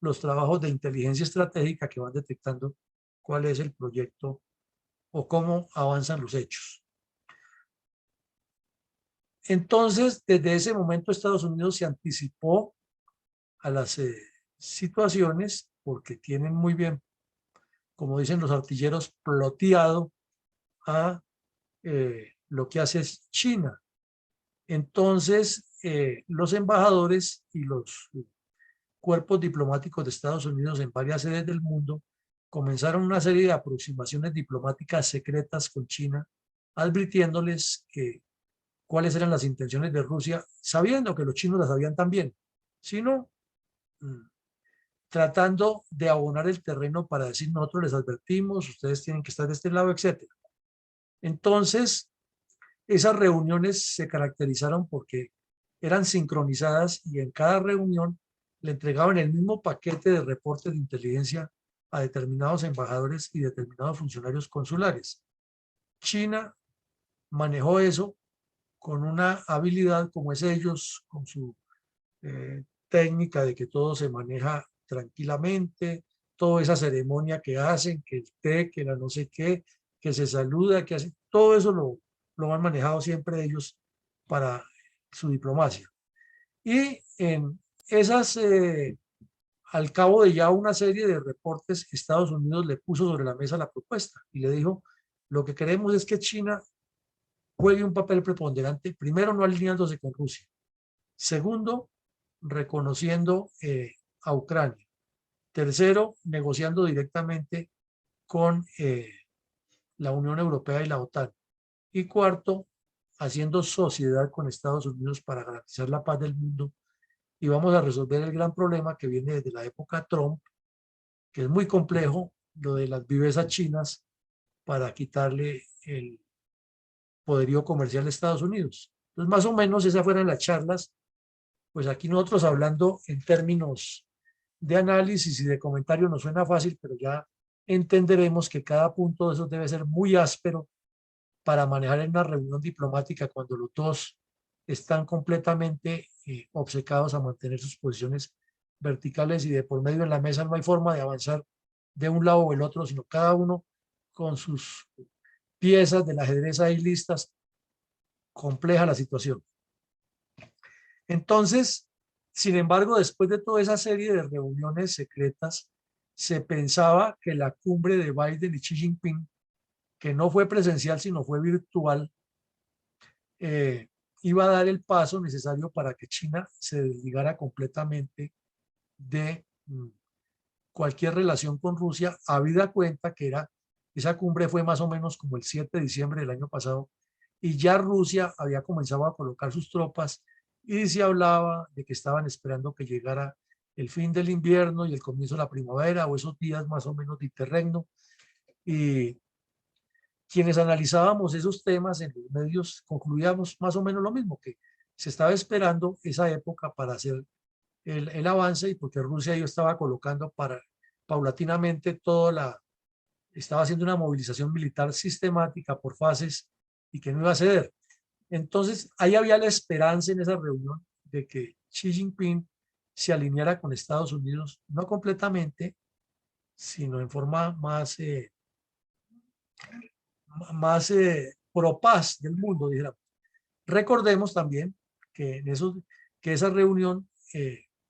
los trabajos de inteligencia estratégica que van detectando cuál es el proyecto o cómo avanzan los hechos. Entonces, desde ese momento Estados Unidos se anticipó a las situaciones, porque tienen muy bien, como dicen los artilleros, ploteado a lo que hace es China. Entonces, los embajadores y los cuerpos diplomáticos de Estados Unidos en varias sedes del mundo comenzaron una serie de aproximaciones diplomáticas secretas con China, advirtiéndoles que cuáles eran las intenciones de Rusia, sabiendo que los chinos las sabían también, sino tratando de abonar el terreno para decir: nosotros les advertimos, ustedes tienen que estar de este lado, etcétera. Entonces, esas reuniones se caracterizaron porque eran sincronizadas, y en cada reunión le entregaban el mismo paquete de reportes de inteligencia a determinados embajadores y determinados funcionarios consulares. China manejó eso con una habilidad, como es ellos, con su técnica de que todo se maneja tranquilamente, toda esa ceremonia que hacen, que el té, que la no sé qué, que se saluda, que hacen, todo eso lo han manejado siempre ellos para su diplomacia. Y en esas, al cabo de ya una serie de reportes, Estados Unidos le puso sobre la mesa la propuesta y le dijo: lo que queremos es que China juegue un papel preponderante, primero no alineándose con Rusia, segundo reconociendo a Ucrania, tercero negociando directamente con la Unión Europea y la OTAN, y cuarto haciendo sociedad con Estados Unidos para garantizar la paz del mundo. Y vamos a resolver el gran problema que viene desde la época Trump, que es muy complejo, lo de las vivezas chinas, para quitarle el poderío comercial de Estados Unidos. Entonces, más o menos esas fueron las charlas. Pues aquí nosotros, hablando en términos de análisis y de comentario, nos suena fácil, pero ya entenderemos que cada punto de esos debe ser muy áspero para manejar en una reunión diplomática, cuando los dos están completamente obcecados a mantener sus posiciones verticales, y de por medio en la mesa no hay forma de avanzar de un lado o el otro, sino cada uno con sus piezas del ajedrez ahí listas. Compleja la situación. Entonces, sin embargo, después de toda esa serie de reuniones secretas, se pensaba que la cumbre de Biden y Xi Jinping, que no fue presencial sino fue virtual, iba a dar el paso necesario para que China se desligara completamente de cualquier relación con Rusia, habida cuenta que esa cumbre fue más o menos como el 7 de diciembre del año pasado, y ya Rusia había comenzado a colocar sus tropas, y se hablaba de que estaban esperando que llegara el fin del invierno y el comienzo de la primavera, o esos días más o menos de interregno. Y quienes analizábamos esos temas en los medios concluíamos más o menos lo mismo, que se estaba esperando esa época para hacer el avance, y porque Rusia ya estaba colocando paulatinamente estaba haciendo una movilización militar sistemática por fases, y que no iba a ceder. Entonces, ahí había la esperanza en esa reunión de que Xi Jinping se alineara con Estados Unidos, no completamente, sino en forma más pro paz del mundo, dijéramos. Recordemos también que, que esa reunión,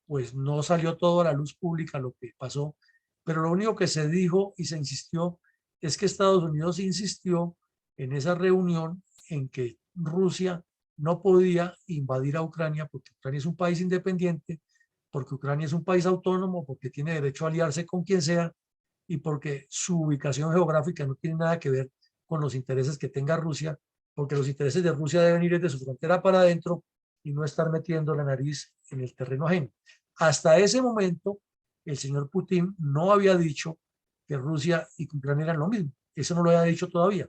pues no salió todo a la luz pública lo que pasó, pero lo único que se dijo y se insistió es que Estados Unidos insistió en esa reunión en que Rusia no podía invadir a Ucrania porque Ucrania es un país independiente, porque Ucrania es un país autónomo, porque tiene derecho a aliarse con quien sea y porque su ubicación geográfica no tiene nada que ver con los intereses que tenga Rusia, porque los intereses de Rusia deben ir desde su frontera para adentro y no estar metiendo la nariz en el terreno ajeno. Hasta ese momento, el señor Putin no había dicho que Rusia y Ucrania eran lo mismo. Eso no lo había dicho todavía.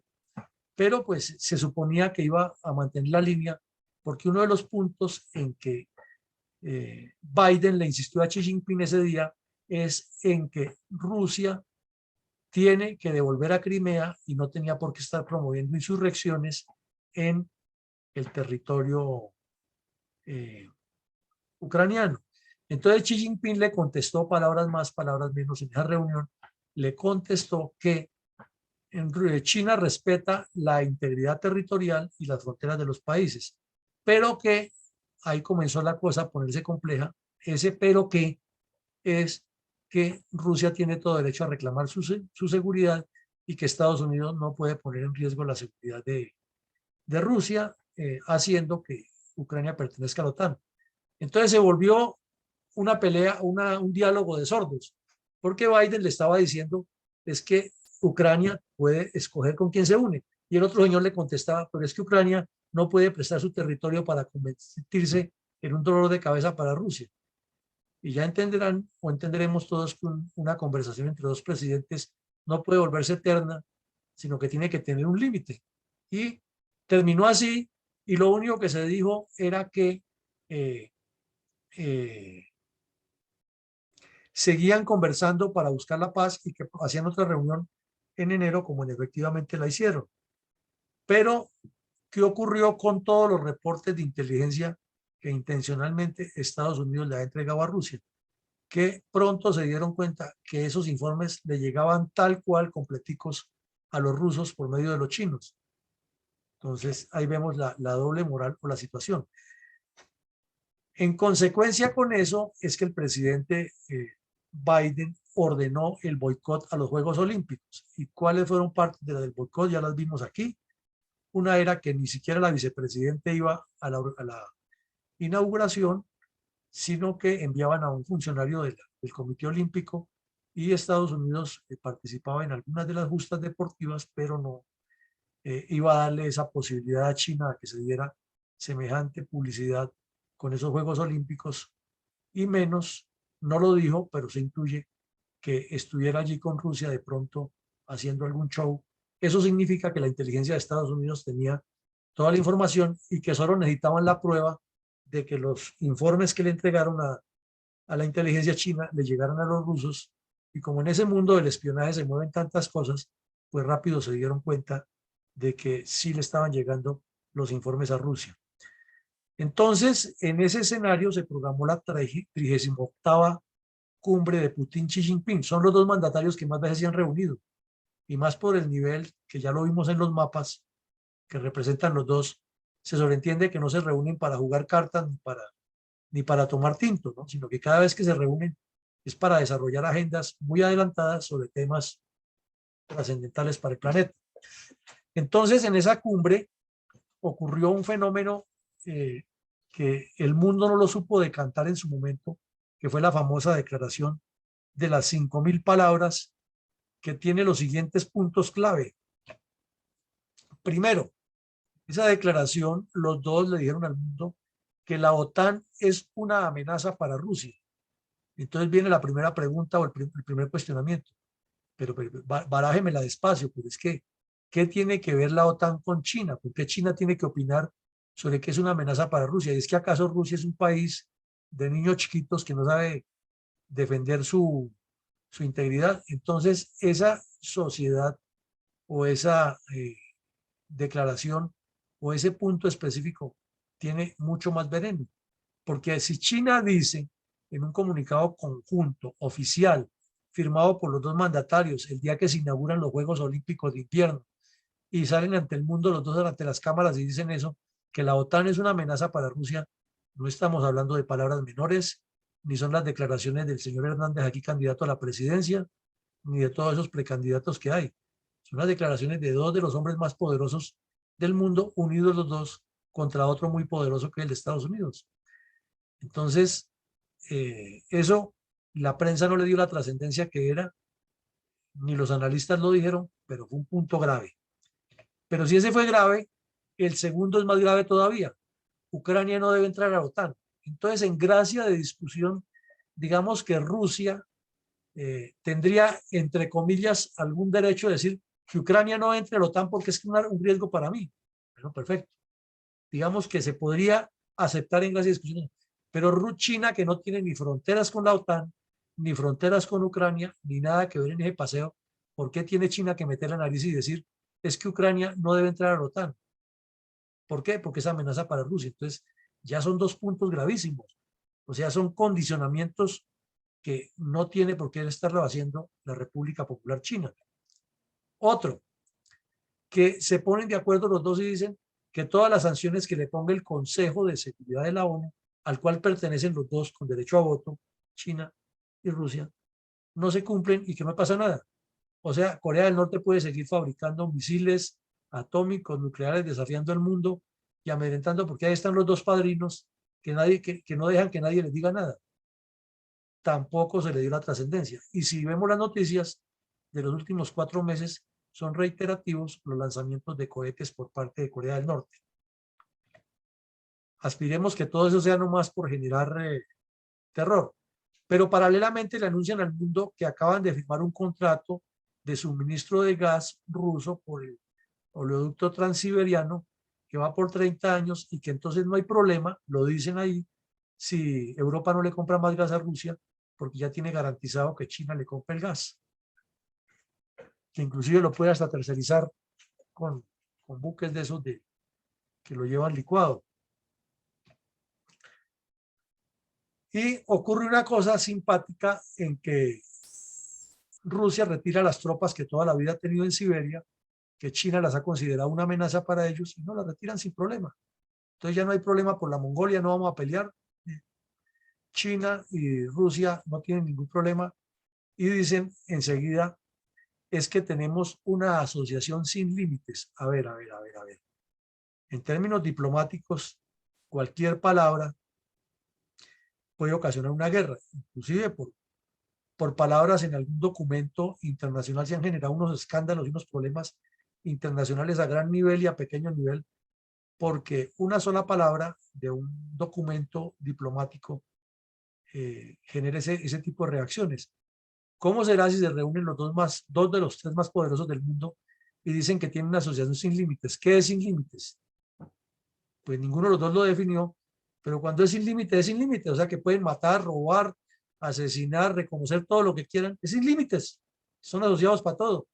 Pero pues se suponía que iba a mantener la línea porque uno de los puntos en que Biden le insistió a Xi Jinping ese día es en que Rusia tiene que devolver a Crimea y no tenía por qué estar promoviendo insurrecciones en el territorio eh, ucraniano. Entonces Xi Jinping le contestó, palabras más, palabras menos, en esa reunión, le contestó que en China respeta la integridad territorial y las fronteras de los países, pero que ahí comenzó la cosa a ponerse compleja. Ese pero que es que Rusia tiene todo derecho a reclamar su seguridad y que Estados Unidos no puede poner en riesgo la seguridad de Rusia, haciendo que Ucrania pertenezca a la OTAN. Entonces se volvió una pelea, un diálogo de sordos, porque Biden le estaba diciendo es que Ucrania puede escoger con quién se une. Y el otro señor le contestaba, pero es que Ucrania no puede prestar su territorio para convertirse en un dolor de cabeza para Rusia. Y ya entenderán o entenderemos todos que una conversación entre dos presidentes no puede volverse eterna, sino que tiene que tener un límite. Y terminó así, y lo único que se dijo era que eh, eh, seguían conversando para buscar la paz y que hacían otra reunión en enero, como efectivamente la hicieron. Pero, ¿qué ocurrió con todos los reportes de inteligencia que intencionalmente Estados Unidos le ha entregado a Rusia? Que pronto se dieron cuenta que esos informes le llegaban tal cual completicos a los rusos por medio de los chinos. Entonces, ahí vemos la doble moral o la situación. En consecuencia con eso es que el presidente Biden ordenó el boicot a los Juegos Olímpicos. ¿Y cuáles fueron partes de la del boicot? Ya las vimos aquí. Una era que ni siquiera la vicepresidenta iba a la inauguración, sino que enviaban a un funcionario del Comité Olímpico y Estados Unidos participaba en algunas de las justas deportivas, pero no iba a darle esa posibilidad a China a que se diera semejante publicidad con esos Juegos Olímpicos y menos, no lo dijo, pero se intuye que estuviera allí con Rusia de pronto haciendo algún show. Eso significa que la inteligencia de Estados Unidos tenía toda la información y que solo necesitaban la prueba de que los informes que le entregaron a la inteligencia china le llegaran a los rusos. Y como en ese mundo del espionaje se mueven tantas cosas, pues rápido se dieron cuenta de que sí le estaban llegando los informes a Rusia. Entonces, en ese escenario se programó la 38ª cumbre de Putin-Xi Jinping. Son los dos mandatarios que más veces se han reunido, y más por el nivel que ya lo vimos en los mapas que representan los dos. Se sobreentiende que no se reúnen para jugar cartas ni para tomar tinto, ¿no? Sino que cada vez que se reúnen es para desarrollar agendas muy adelantadas sobre temas trascendentales para el planeta. Entonces, en esa cumbre ocurrió un fenómeno que el mundo no lo supo decantar en su momento, que fue la famosa declaración de las 5.000 palabras, que tiene los siguientes puntos clave. Primero, esa declaración, los dos le dijeron al mundo que la OTAN es una amenaza para Rusia. Entonces viene la primera pregunta o el primer cuestionamiento. Pero barájemela despacio, pero es que, ¿qué tiene que ver la OTAN con China? ¿Por qué China tiene que opinar sobre qué es una amenaza para Rusia? ¿Y es que acaso Rusia es un país de niños chiquitos que no sabe defender su integridad? Entonces, esa sociedad o esa declaración o ese punto específico tiene mucho más veneno. Porque si China dice en un comunicado conjunto, oficial, firmado por los dos mandatarios el día que se inauguran los Juegos Olímpicos de Invierno, y salen ante el mundo los dos ante las cámaras y dicen eso, que la OTAN es una amenaza para Rusia, no estamos hablando de palabras menores, ni son las declaraciones del señor Hernández aquí candidato a la presidencia, ni de todos esos precandidatos que hay. Son las declaraciones de dos de los hombres más poderosos del mundo, unidos los dos contra otro muy poderoso que es el de Estados Unidos. Entonces, eso la prensa no le dio la trascendencia que era, ni los analistas lo dijeron, pero fue un punto grave. Pero si ese fue grave, el segundo es más grave todavía. Ucrania no debe entrar a la OTAN. Entonces, en gracia de discusión, digamos que Rusia tendría, entre comillas, algún derecho de decir que Ucrania no entre a la OTAN porque es un riesgo para mí. Bueno, perfecto. Digamos que se podría aceptar en gracia de discusión. Pero China, que no tiene ni fronteras con la OTAN, ni fronteras con Ucrania, ni nada que ver en ese paseo, ¿por qué tiene China que meter la nariz y decir es que Ucrania no debe entrar a la OTAN? ¿Por qué? Porque es amenaza para Rusia. Entonces, ya son dos puntos gravísimos. O sea, son condicionamientos que no tiene por qué estarlo haciendo la República Popular China. Otro, que se ponen de acuerdo los dos y dicen que todas las sanciones que le ponga el Consejo de Seguridad de la ONU, al cual pertenecen los dos con derecho a voto, China y Rusia, no se cumplen y que no pasa nada. O sea, Corea del Norte puede seguir fabricando misiles atómicos, nucleares, desafiando al mundo y amedrentando, porque ahí están los dos padrinos que no dejan que nadie les diga nada. Tampoco se le dio la trascendencia. Y si vemos las noticias de los últimos 4 meses, son reiterativos los lanzamientos de cohetes por parte de Corea del Norte. Aspiremos que todo eso sea nomás por generar terror. Pero paralelamente le anuncian al mundo que acaban de firmar un contrato de suministro de gas ruso por el oleoducto transiberiano que va por 30 años y que entonces no hay problema, lo dicen ahí, si Europa no le compra más gas a Rusia, porque ya tiene garantizado que China le compra el gas, que inclusive lo puede hasta tercerizar con buques de esos que lo llevan licuado. Y ocurre una cosa simpática en que Rusia retira las tropas que toda la vida ha tenido en Siberia, que China las ha considerado una amenaza para ellos y no las retiran sin problema. Entonces ya no hay problema por la Mongolia, no vamos a pelear. China y Rusia no tienen ningún problema y dicen enseguida es que tenemos una asociación sin límites. A ver. En términos diplomáticos, cualquier palabra puede ocasionar una guerra, inclusive por palabras en algún documento internacional se han generado unos escándalos y unos problemas internacionales a gran nivel y a pequeño nivel, porque una sola palabra de un documento diplomático genera ese tipo de reacciones. ¿Cómo será si se reúnen los dos de los tres más poderosos del mundo y dicen que tienen una asociación sin límites? ¿Qué es sin límites? Pues ninguno de los dos lo definió, pero cuando es sin límites, es sin límites, o sea que pueden matar, robar, asesinar, reconocer todo lo que quieran, es sin límites, son asociados para todo.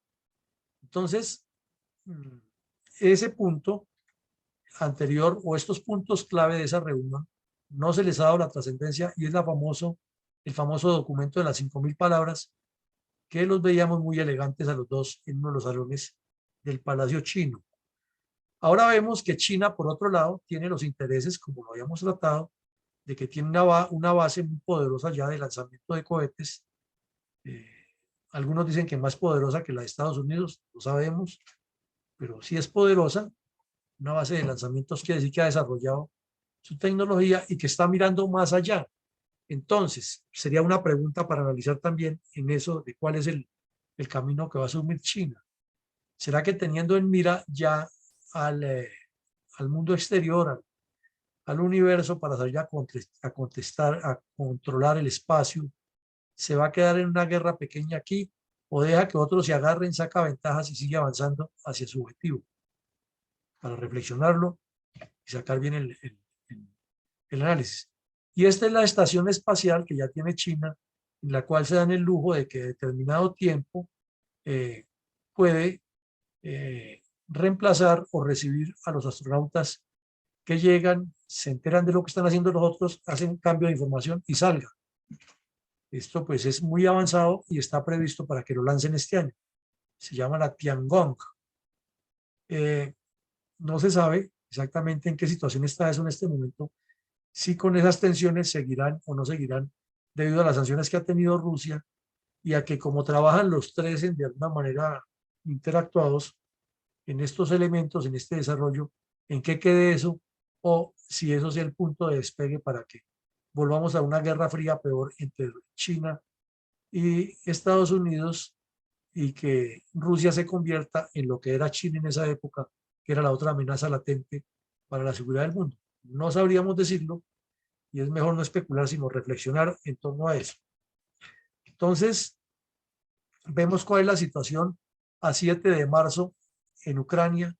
Entonces, ese punto anterior o estos puntos clave de esa reunión no se les ha dado la trascendencia y es el famoso documento de las 5.000 palabras que los veíamos muy elegantes a los dos en uno de los salones del Palacio Chino. Ahora vemos que China, por otro lado, tiene los intereses, como lo habíamos tratado, de que tiene una base muy poderosa ya de lanzamiento de cohetes. Algunos dicen que más poderosa que la de Estados Unidos, lo sabemos, pero sí es poderosa. Una base de lanzamientos quiere decir que ha desarrollado su tecnología y que está mirando más allá. Entonces, sería una pregunta para analizar también en eso de cuál es el camino que va a asumir China. ¿Será que teniendo en mira ya al mundo exterior, al universo, para salir a contestar, a controlar el espacio, se va a quedar en una guerra pequeña aquí o deja que otros se agarren, saca ventajas y sigue avanzando hacia su objetivo? Para reflexionarlo y sacar bien el análisis. Y esta es la estación espacial que ya tiene China, en la cual se dan el lujo de que en determinado tiempo puede reemplazar o recibir a los astronautas que llegan, se enteran de lo que están haciendo los otros, hacen cambio de información y salga. Esto pues es muy avanzado y está previsto para que lo lancen este año. Se llama la Tiangong. Eh, no se sabe exactamente en qué situación está eso en este momento, si con esas tensiones seguirán o no seguirán debido a las sanciones que ha tenido Rusia y a que como trabajan los tres en de alguna manera interactuados en estos elementos, en este desarrollo, en qué quede eso o si eso sea el punto de despegue para que volvamos a una guerra fría peor entre China y Estados Unidos y que Rusia se convierta en lo que era China en esa época, que era la otra amenaza latente para la seguridad del mundo. No sabríamos decirlo y es mejor no especular, sino reflexionar en torno a eso. Entonces, vemos cuál es la situación a 7 de marzo en Ucrania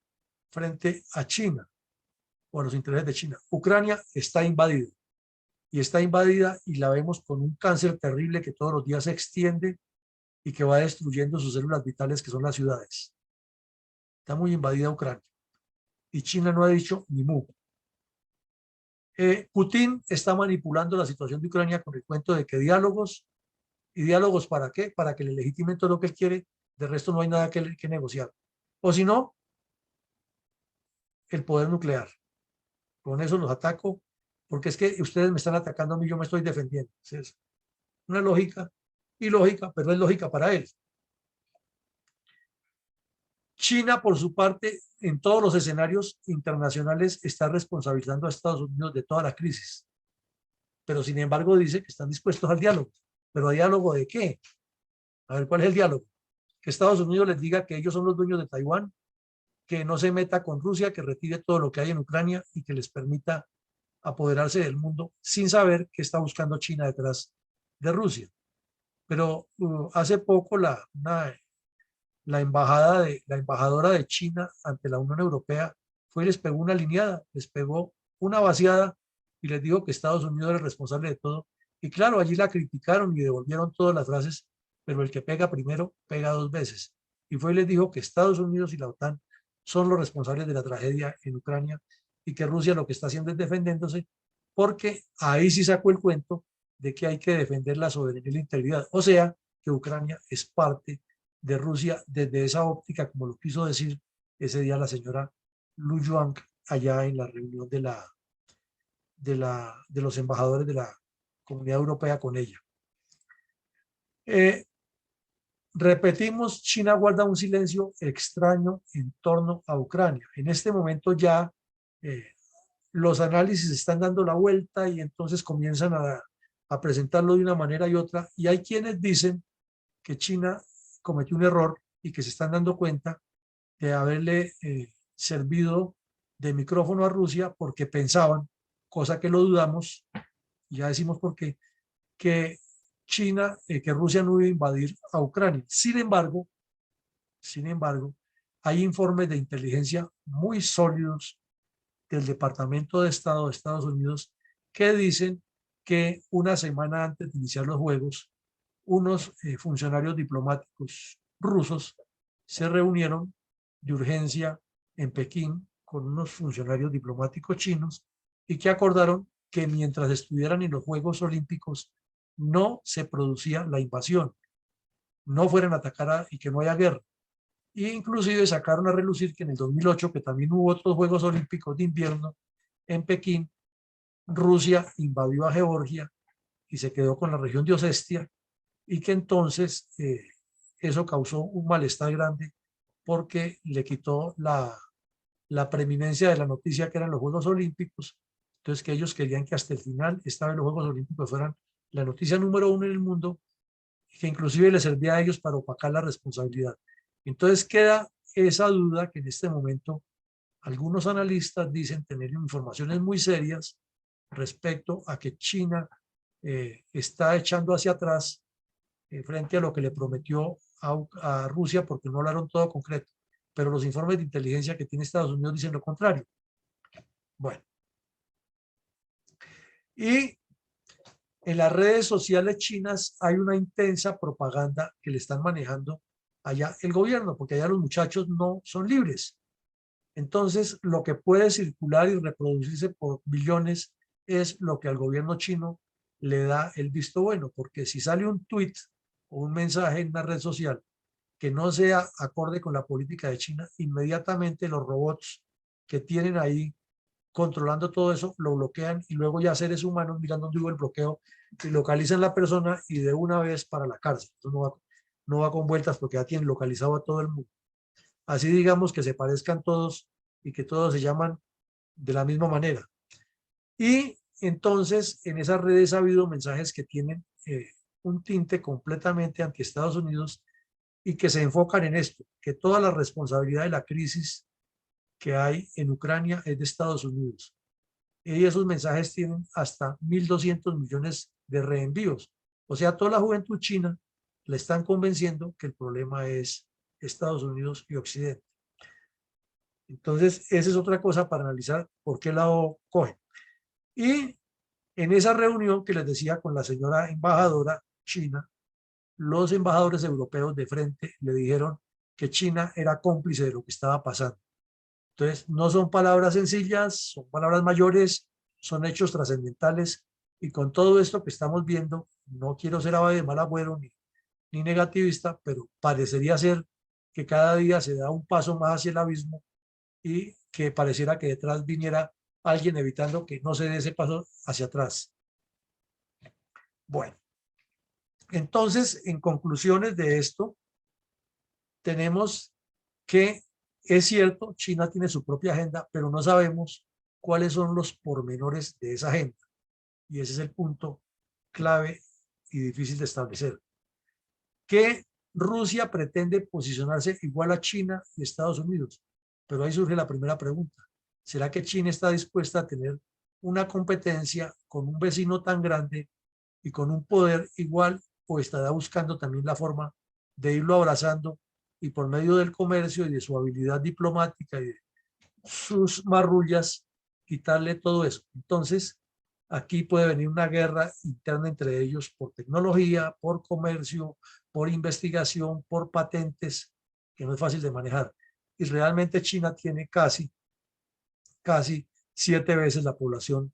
frente a China o a los intereses de China. Ucrania está invadida y está invadida y la vemos con un cáncer terrible que todos los días se extiende y que va destruyendo sus células vitales que son las ciudades. Está muy invadida Ucrania y China no ha dicho ni mu. Putin está manipulando la situación de Ucrania con el cuento de que diálogos. ¿Y diálogos para qué? Para que le legitimen todo lo que él quiere, de resto no hay nada que negociar. O si no, el poder nuclear. Con eso los ataco, porque es que ustedes me están atacando a mí, yo me estoy defendiendo. Es una lógica ilógica, pero es lógica para él. China, por su parte, en todos los escenarios internacionales está responsabilizando a Estados Unidos de toda la crisis. Pero sin embargo dice que están dispuestos al diálogo. ¿Pero a diálogo de qué? A ver, ¿cuál es el diálogo? Que Estados Unidos les diga que ellos son los dueños de Taiwán, que no se meta con Rusia, que retire todo lo que hay en Ucrania y que les permita apoderarse del mundo sin saber qué está buscando China detrás de Rusia. Pero hace poco la embajadora de China ante la Unión Europea fue y les pegó una lineada, les pegó una vaciada y les dijo que Estados Unidos era el responsable de todo. Y claro, allí la criticaron y devolvieron todas las frases, pero el que pega primero pega dos veces. Y fue y les dijo que Estados Unidos y la OTAN son los responsables de la tragedia en Ucrania y que Rusia lo que está haciendo es defendiéndose, porque ahí sí sacó el cuento de que hay que defender la soberanía y la integridad. O sea, que Ucrania es parte de Rusia desde esa óptica, como lo quiso decir ese día la señora Lu Yuang allá en la reunión de los embajadores de la Comunidad Europea con ella. Repetimos, China guarda un silencio extraño en torno a Ucrania. En este momento ya los análisis están dando la vuelta y entonces comienzan a presentarlo de una manera y otra. Y hay quienes dicen que China cometió un error y que se están dando cuenta de haberle servido de micrófono a Rusia porque pensaban, cosa que lo dudamos, y ya decimos por qué, que China, que Rusia no iba a invadir a Ucrania. Sin embargo, hay informes de inteligencia muy sólidos del Departamento de Estado de Estados Unidos que dicen que una semana antes de iniciar los juegos, unos funcionarios diplomáticos rusos se reunieron de urgencia en Pekín con unos funcionarios diplomáticos chinos y que acordaron que mientras estuvieran en los Juegos Olímpicos no se producía la invasión, no fueran a atacar y que no haya guerra. E inclusive sacaron a relucir que en el 2008, que también hubo otros Juegos Olímpicos de invierno en Pekín, Rusia invadió a Georgia y se quedó con la región de Osetia y que entonces eso causó un malestar grande porque le quitó la preeminencia de la noticia que eran los Juegos Olímpicos. Entonces que ellos querían que hasta el final esta vez los Juegos Olímpicos fueran la noticia número uno en el mundo, que inclusive les servía a ellos para opacar la responsabilidad. Entonces queda esa duda que en este momento algunos analistas dicen tener informaciones muy serias respecto a que China está echando hacia atrás frente a lo que le prometió a Rusia, porque no hablaron todo concreto, pero los informes de inteligencia que tiene Estados Unidos dicen lo contrario. Bueno, y en las redes sociales chinas hay una intensa propaganda que le están manejando allá el gobierno, porque allá los muchachos no son libres. Entonces, lo que puede circular y reproducirse por billones es lo que al gobierno chino le da el visto bueno, porque si sale un tweet o un mensaje en una red social que no sea acorde con la política de China, inmediatamente los robots que tienen ahí controlando todo eso lo bloquean y luego ya seres humanos mirando dónde hubo el bloqueo y localizan la persona y de una vez para la cárcel. Entonces no va con vueltas porque ya tienen localizado a todo el mundo. Así digamos que se parezcan todos y que todos se llaman de la misma manera. Y entonces en esas redes ha habido mensajes que tienen un tinte completamente anti Estados Unidos y que se enfocan en esto, que toda la responsabilidad de la crisis que hay en Ucrania es de Estados Unidos. Y esos mensajes tienen hasta 1.200 millones de reenvíos. O sea, toda la juventud china le están convenciendo que el problema es Estados Unidos y Occidente. Entonces, esa es otra cosa para analizar por qué lado cogen. Y en esa reunión que les decía con la señora embajadora china, los embajadores europeos de frente le dijeron que China era cómplice de lo que estaba pasando. Entonces, no son palabras sencillas, son palabras mayores, son hechos trascendentales y con todo esto que estamos viendo, no quiero ser de mal agüero ni negativista, pero parecería ser que cada día se da un paso más hacia el abismo y que pareciera que detrás viniera alguien evitando que no se dé ese paso hacia atrás. Bueno, entonces, en conclusiones de esto, tenemos que es cierto, China tiene su propia agenda, pero no sabemos cuáles son los pormenores de esa agenda. Y ese es el punto clave y difícil de establecer. Que Rusia pretende posicionarse igual a China y Estados Unidos. Pero ahí surge la primera pregunta. ¿Será que China está dispuesta a tener una competencia con un vecino tan grande y con un poder igual o estará buscando también la forma de irlo abrazando y por medio del comercio y de su habilidad diplomática y de sus marrullas quitarle todo eso? Entonces, aquí puede venir una guerra interna entre ellos por tecnología, por comercio, por investigación, por patentes, que no es fácil de manejar. Y realmente China tiene casi 7 veces la población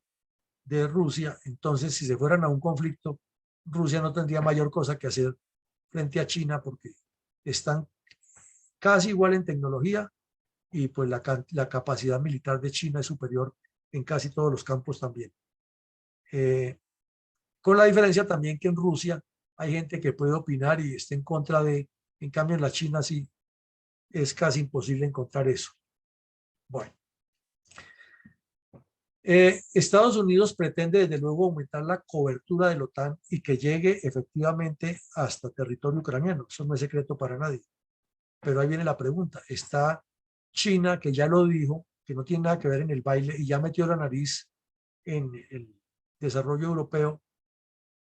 de Rusia. Entonces, si se fueran a un conflicto, Rusia no tendría mayor cosa que hacer frente a China porque están casi igual en tecnología y pues la capacidad militar de China es superior en casi todos los campos también. Con la diferencia también que en Rusia hay gente que puede opinar y esté en contra de, en cambio en la China sí es casi imposible encontrar eso. Bueno. Estados Unidos pretende desde luego aumentar la cobertura de la OTAN y que llegue efectivamente hasta territorio ucraniano. Eso no es secreto para nadie. Pero ahí viene la pregunta. ¿Está China, que ya lo dijo, que no tiene nada que ver en el baile y ya metió la nariz en el desarrollo europeo,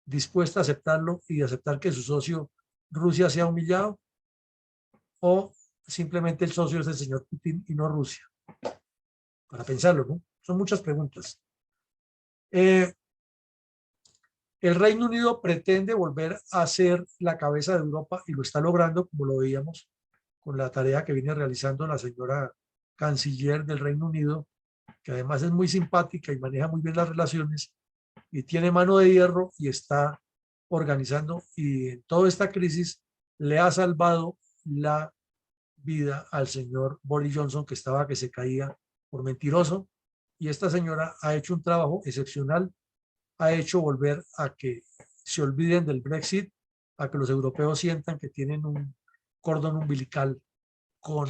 dispuesta a aceptarlo y aceptar que su socio Rusia sea humillado? ¿O simplemente el socio es el señor Putin y no Rusia? Para pensarlo, ¿no? Son muchas preguntas. El Reino Unido pretende volver a ser la cabeza de Europa y lo está logrando, como lo veíamos con la tarea que viene realizando la señora canciller del Reino Unido, que además es muy simpática y maneja muy bien las relaciones y tiene mano de hierro y está organizando, y en toda esta crisis le ha salvado la vida al señor Boris Johnson, que estaba que se caía por mentiroso, y esta señora ha hecho un trabajo excepcional, ha hecho volver a que se olviden del Brexit, a que los europeos sientan que tienen un cordón umbilical con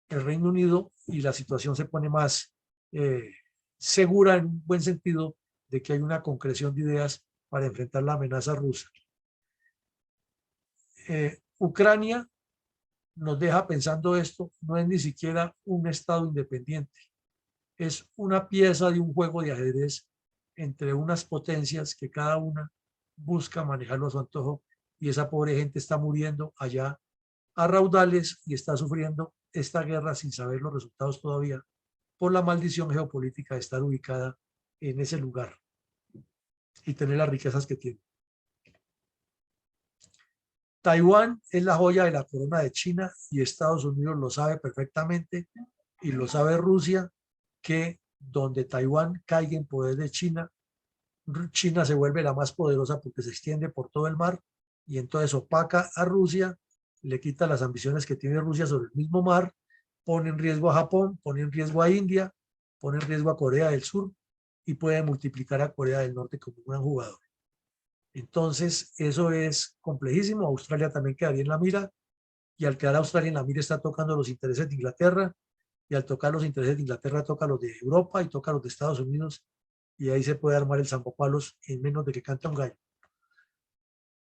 el Reino Unido y la situación se pone más segura en un buen sentido de que hay una concreción de ideas para enfrentar la amenaza rusa. Ucrania nos deja pensando esto, no es ni siquiera un estado independiente, es una pieza de un juego de ajedrez entre unas potencias que cada una busca manejarlo a su antojo, y esa pobre gente está muriendo allá a raudales y está sufriendo esta guerra sin saber los resultados todavía por la maldición geopolítica de estar ubicada en ese lugar y tener las riquezas que tiene. Taiwán es la joya de la corona de China y Estados Unidos lo sabe perfectamente, y lo sabe Rusia, que donde Taiwán caiga en poder de China, China se vuelve la más poderosa porque se extiende por todo el mar y entonces opaca a Rusia, le quita las ambiciones que tiene Rusia sobre el mismo mar, pone en riesgo a Japón, pone en riesgo a India, pone en riesgo a Corea del Sur y puede multiplicar a Corea del Norte como un gran jugador. Entonces, eso es complejísimo. Australia también quedaría en la mira y al quedar Australia en la mira está tocando los intereses de Inglaterra y al tocar los intereses de Inglaterra toca los de Europa y toca los de Estados Unidos y ahí se puede armar el zampopalos en menos de que canta un gallo.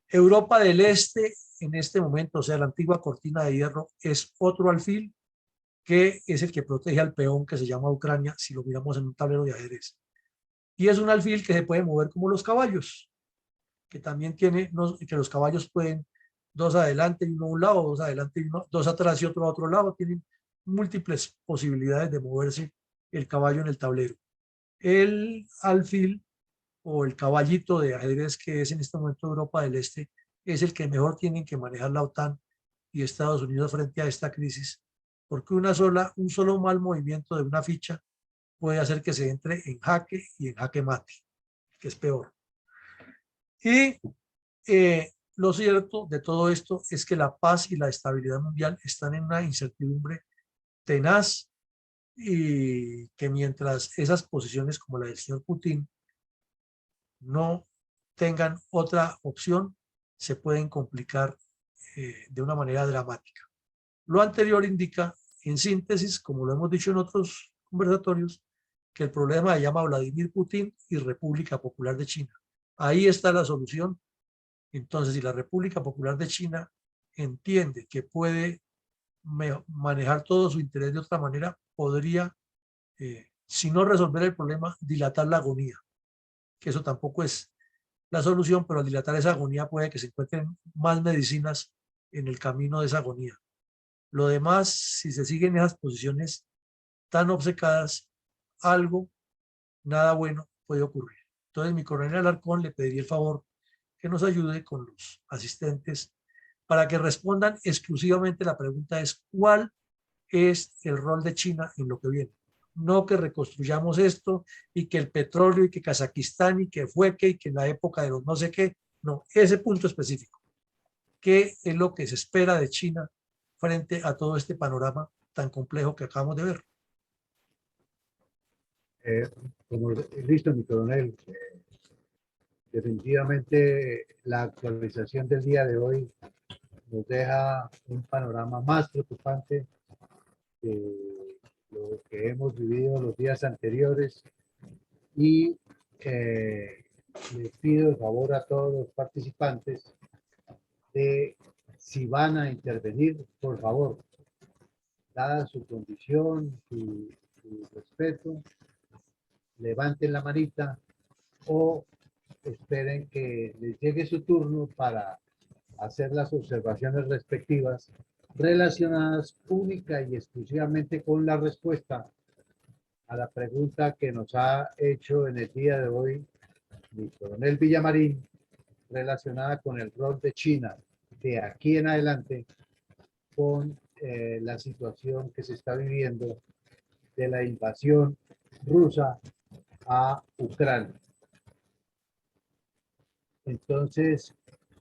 Europa del Este en este momento, o sea, la antigua cortina de hierro, es otro alfil que es el que protege al peón que se llama Ucrania si lo miramos en un tablero de ajedrez. Y es un alfil que se puede mover como los caballos, que también tiene, que los caballos pueden dos adelante y uno a un lado, dos adelante y uno, dos atrás y otro a otro lado, tienen múltiples posibilidades de moverse el caballo en el tablero. El alfil o el caballito de ajedrez que es en este momento Europa del Este es el que mejor tienen que manejar la OTAN y Estados Unidos frente a esta crisis, porque un solo mal movimiento de una ficha puede hacer que se entre en jaque y en jaque mate, que es peor. Y lo cierto de todo esto es que la paz y la estabilidad mundial están en una incertidumbre tenaz y que mientras esas posiciones como la del señor Putin no tengan otra opción, se pueden complicar de una manera dramática. Lo anterior indica, en síntesis, como lo hemos dicho en otros conversatorios, que el problema se llama Vladimir Putin y República Popular de China. Ahí está la solución. Entonces, si la República Popular de China entiende que puede manejar todo su interés de otra manera, podría, si no resolver el problema, dilatar la agonía, que eso tampoco es la solución, pero al dilatar esa agonía puede que se encuentren más medicinas en el camino de esa agonía. Lo demás, si se siguen esas posiciones tan obcecadas, algo, nada bueno puede ocurrir. Entonces, mi coronel Alarcón le pediría el favor que nos ayude con los asistentes para que respondan exclusivamente. La pregunta es, ¿cuál es el rol de China en lo que viene? No que reconstruyamos esto y que el petróleo y que Kazajistán y que Fueque y que en la época de los no sé qué. No, ese punto específico. ¿Qué es lo que se espera de China frente a todo este panorama tan complejo que acabamos de ver? Como listo, mi coronel, definitivamente la actualización del día de hoy nos deja un panorama más preocupante de lo que hemos vivido los días anteriores y les pido el favor a todos los participantes de, si van a intervenir, por favor, dada su condición, su respeto, levanten la manita o esperen que les llegue su turno para hacer las observaciones respectivas relacionadas única y exclusivamente con la respuesta a la pregunta que nos ha hecho en el día de hoy mi coronel Villamarín, relacionada con el rol de China de aquí en adelante con la situación que se está viviendo de la invasión rusa a Ucrania. Entonces,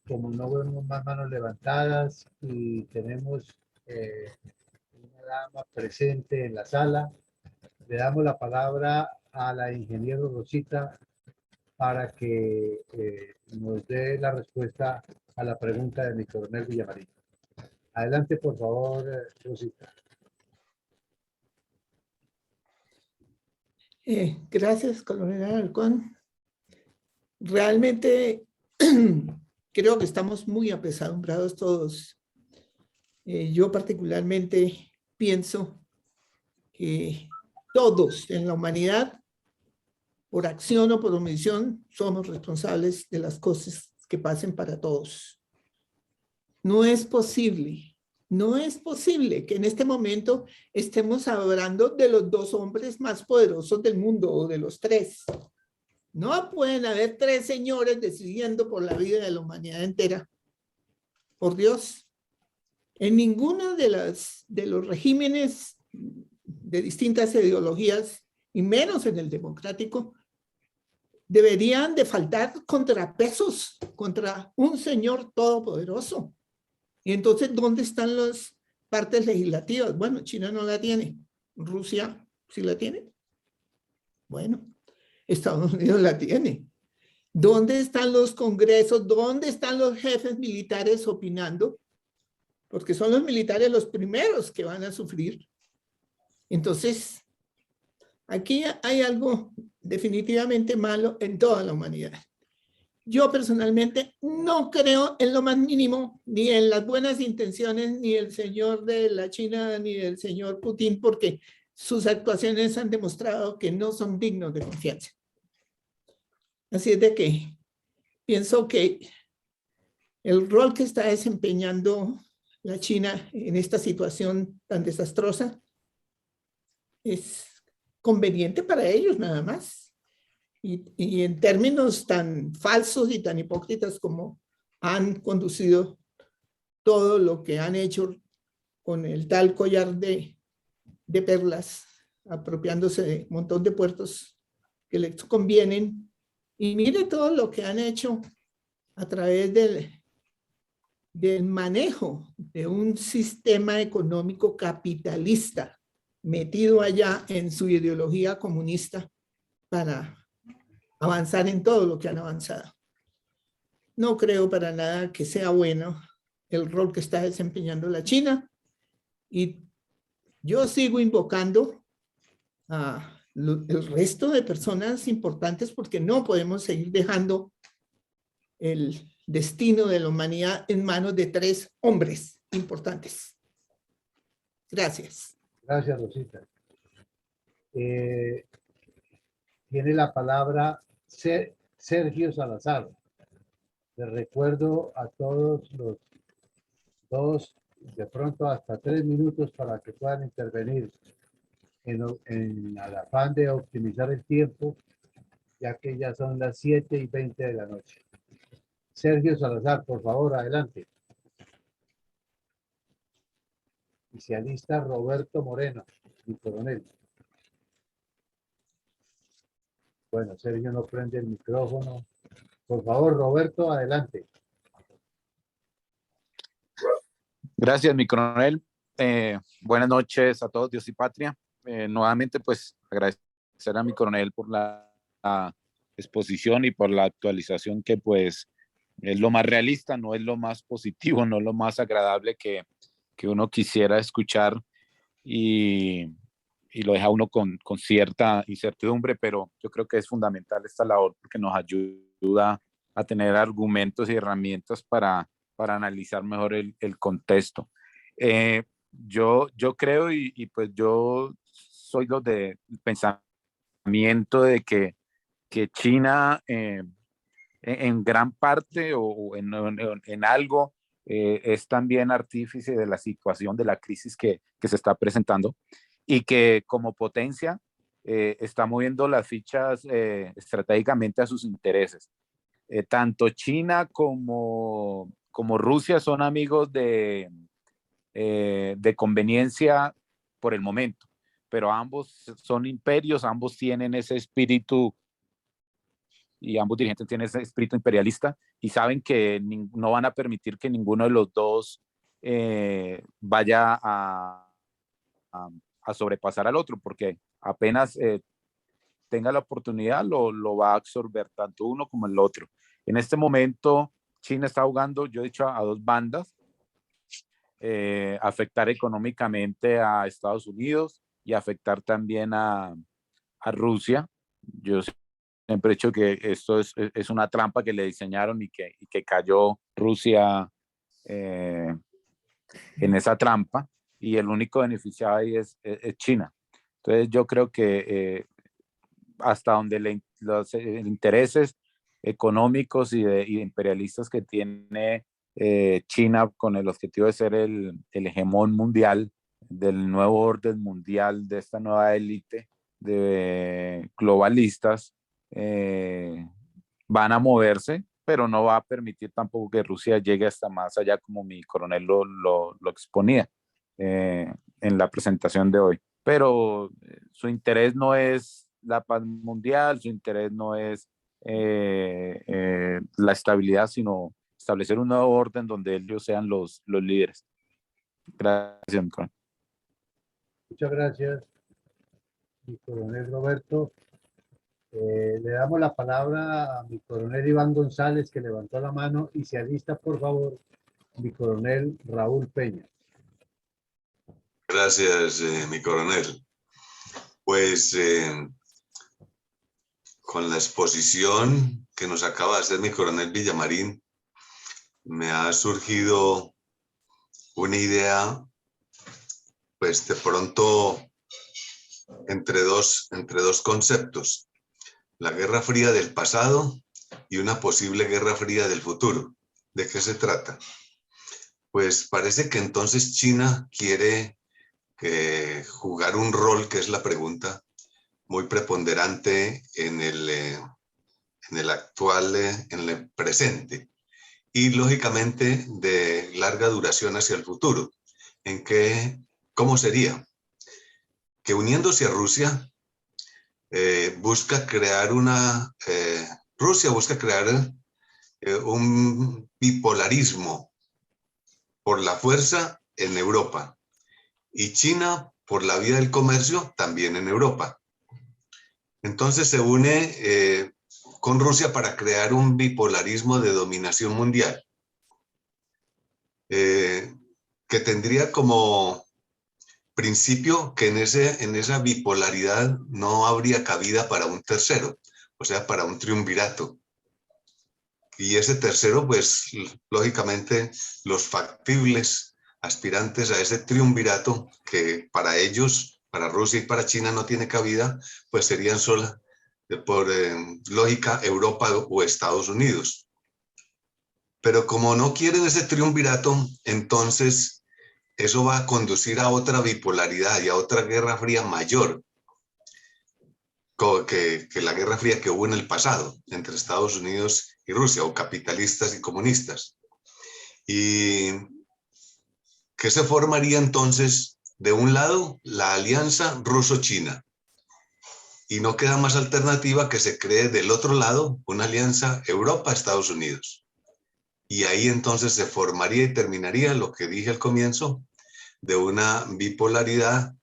como no vemos más manos levantadas y tenemos una dama presente en la sala, le damos la palabra a la ingeniero Rosita para que nos dé la respuesta a la pregunta de mi coronel Villamarín. Adelante, por favor, Rosita. Gracias, coronel Alarcón. Realmente creo que estamos muy apesadumbrados todos. Yo particularmente pienso que todos en la humanidad, por acción o por omisión, somos responsables de las cosas que pasen para todos. No es posible que en este momento estemos hablando de los dos hombres más poderosos del mundo o de los tres. No pueden haber tres señores decidiendo por la vida de la humanidad entera. Por Dios. En ninguno de los regímenes de distintas ideologías, y menos en el democrático, deberían de faltar contrapesos contra un señor todopoderoso. Y entonces, ¿dónde están las partes legislativas? Bueno, China no la tiene. Rusia sí la tiene. Bueno, Estados Unidos la tiene. ¿Dónde están los congresos? ¿Dónde están los jefes militares opinando? Porque son los militares los primeros que van a sufrir. Entonces, aquí hay algo definitivamente malo en toda la humanidad. Yo personalmente no creo en lo más mínimo, ni en las buenas intenciones, ni el señor de la China, ni del señor Putin, porque sus actuaciones han demostrado que no son dignos de confianza. Así es de que pienso que el rol que está desempeñando la China en esta situación tan desastrosa es conveniente para ellos nada más. Y en términos tan falsos y tan hipócritas como han conducido todo lo que han hecho con el tal collar de perlas, apropiándose de un montón de puertos que les convienen. Y mire todo lo que han hecho a través del manejo de un sistema económico capitalista metido allá en su ideología comunista para avanzar en todo lo que han avanzado. No creo para nada que sea bueno el rol que está desempeñando la China y yo sigo invocando a el resto de personas importantes porque no podemos seguir dejando el destino de la humanidad en manos de 3 hombres importantes. Gracias. Gracias, Rosita. Tiene la palabra Sergio Salazar. Les recuerdo a todos los 2, de pronto hasta 3 minutos para que puedan intervenir en el afán de optimizar el tiempo, ya que ya son las 7:20 de la noche. Sergio Salazar, por favor, adelante. Oficialista Roberto Moreno, mi coronel. Bueno, Sergio no prende el micrófono. Por favor, Roberto, adelante. Gracias, mi coronel. Buenas noches a todos, Dios y patria. Nuevamente, pues, agradecer a mi coronel por la exposición y por la actualización que, pues, es lo más realista, no es lo más positivo, no es lo más agradable que uno quisiera escuchar y lo deja uno con cierta incertidumbre, pero yo creo que es fundamental esta labor porque nos ayuda a tener argumentos y herramientas para analizar mejor el contexto. Yo creo y pues yo soy los de pensamiento de que China en gran parte o en algo es también artífice de la situación, de la crisis que se está presentando y que como potencia está moviendo las fichas estratégicamente a sus intereses. Tanto China como Rusia son amigos de conveniencia por el momento, pero ambos son imperios, ambos tienen ese espíritu y ambos dirigentes tienen ese espíritu imperialista y saben que no van a permitir que ninguno de los dos vaya a sobrepasar al otro, porque apenas tenga la oportunidad lo va a absorber tanto uno como el otro. En este momento China está jugando, yo he dicho, a 2 bandas, afectar económicamente a Estados Unidos y afectar también a Rusia. Yo siempre he dicho que esto es una trampa que le diseñaron y que cayó Rusia en esa trampa y el único beneficiado ahí es China. Entonces yo creo que hasta donde los intereses económicos y de imperialistas que tiene China con el objetivo de ser el hegemón mundial, del nuevo orden mundial, de esta nueva élite de globalistas, van a moverse, pero no va a permitir tampoco que Rusia llegue hasta más allá como mi coronel lo exponía en la presentación de hoy. Pero su interés no es la paz mundial, su interés no es la estabilidad, sino establecer un nuevo orden donde ellos sean los líderes. Gracias, mi coronel. Muchas gracias, mi coronel Roberto. Le damos la palabra a mi coronel Iván González, que levantó la mano, y se alista, por favor, mi coronel Raúl Peña. Gracias, mi coronel. Pues con la exposición que nos acaba de hacer mi coronel Villamarín, me ha surgido una idea, pues de pronto entre dos conceptos: la Guerra Fría del pasado y una posible Guerra Fría del futuro. ¿De qué se trata? Pues parece que entonces China quiere jugar un rol, que es la pregunta, muy preponderante en el actual, en el presente, y lógicamente de larga duración hacia el futuro. ¿Cómo sería? Que uniéndose a Rusia, busca crear Rusia busca crear un bipolarismo por la fuerza en Europa, y China por la vía del comercio también en Europa. Entonces se une con Rusia para crear un bipolarismo de dominación mundial, que tendría como principio que en esa bipolaridad no habría cabida para un tercero, o sea, para un triunvirato. Y ese tercero, pues, lógicamente, los factibles aspirantes a ese triunvirato, que para ellos, para Rusia y para China no tiene cabida, pues serían solo, por lógica, Europa o Estados Unidos. Pero como no quieren ese triunvirato, entonces eso va a conducir a otra bipolaridad y a otra guerra fría mayor que la guerra fría que hubo en el pasado entre Estados Unidos y Rusia, o capitalistas y comunistas. Y que se formaría entonces, de un lado, la alianza ruso-china, y no queda más alternativa que se cree del otro lado una alianza Europa-Estados Unidos. Y ahí entonces se formaría y terminaría lo que dije al comienzo, de una bipolaridad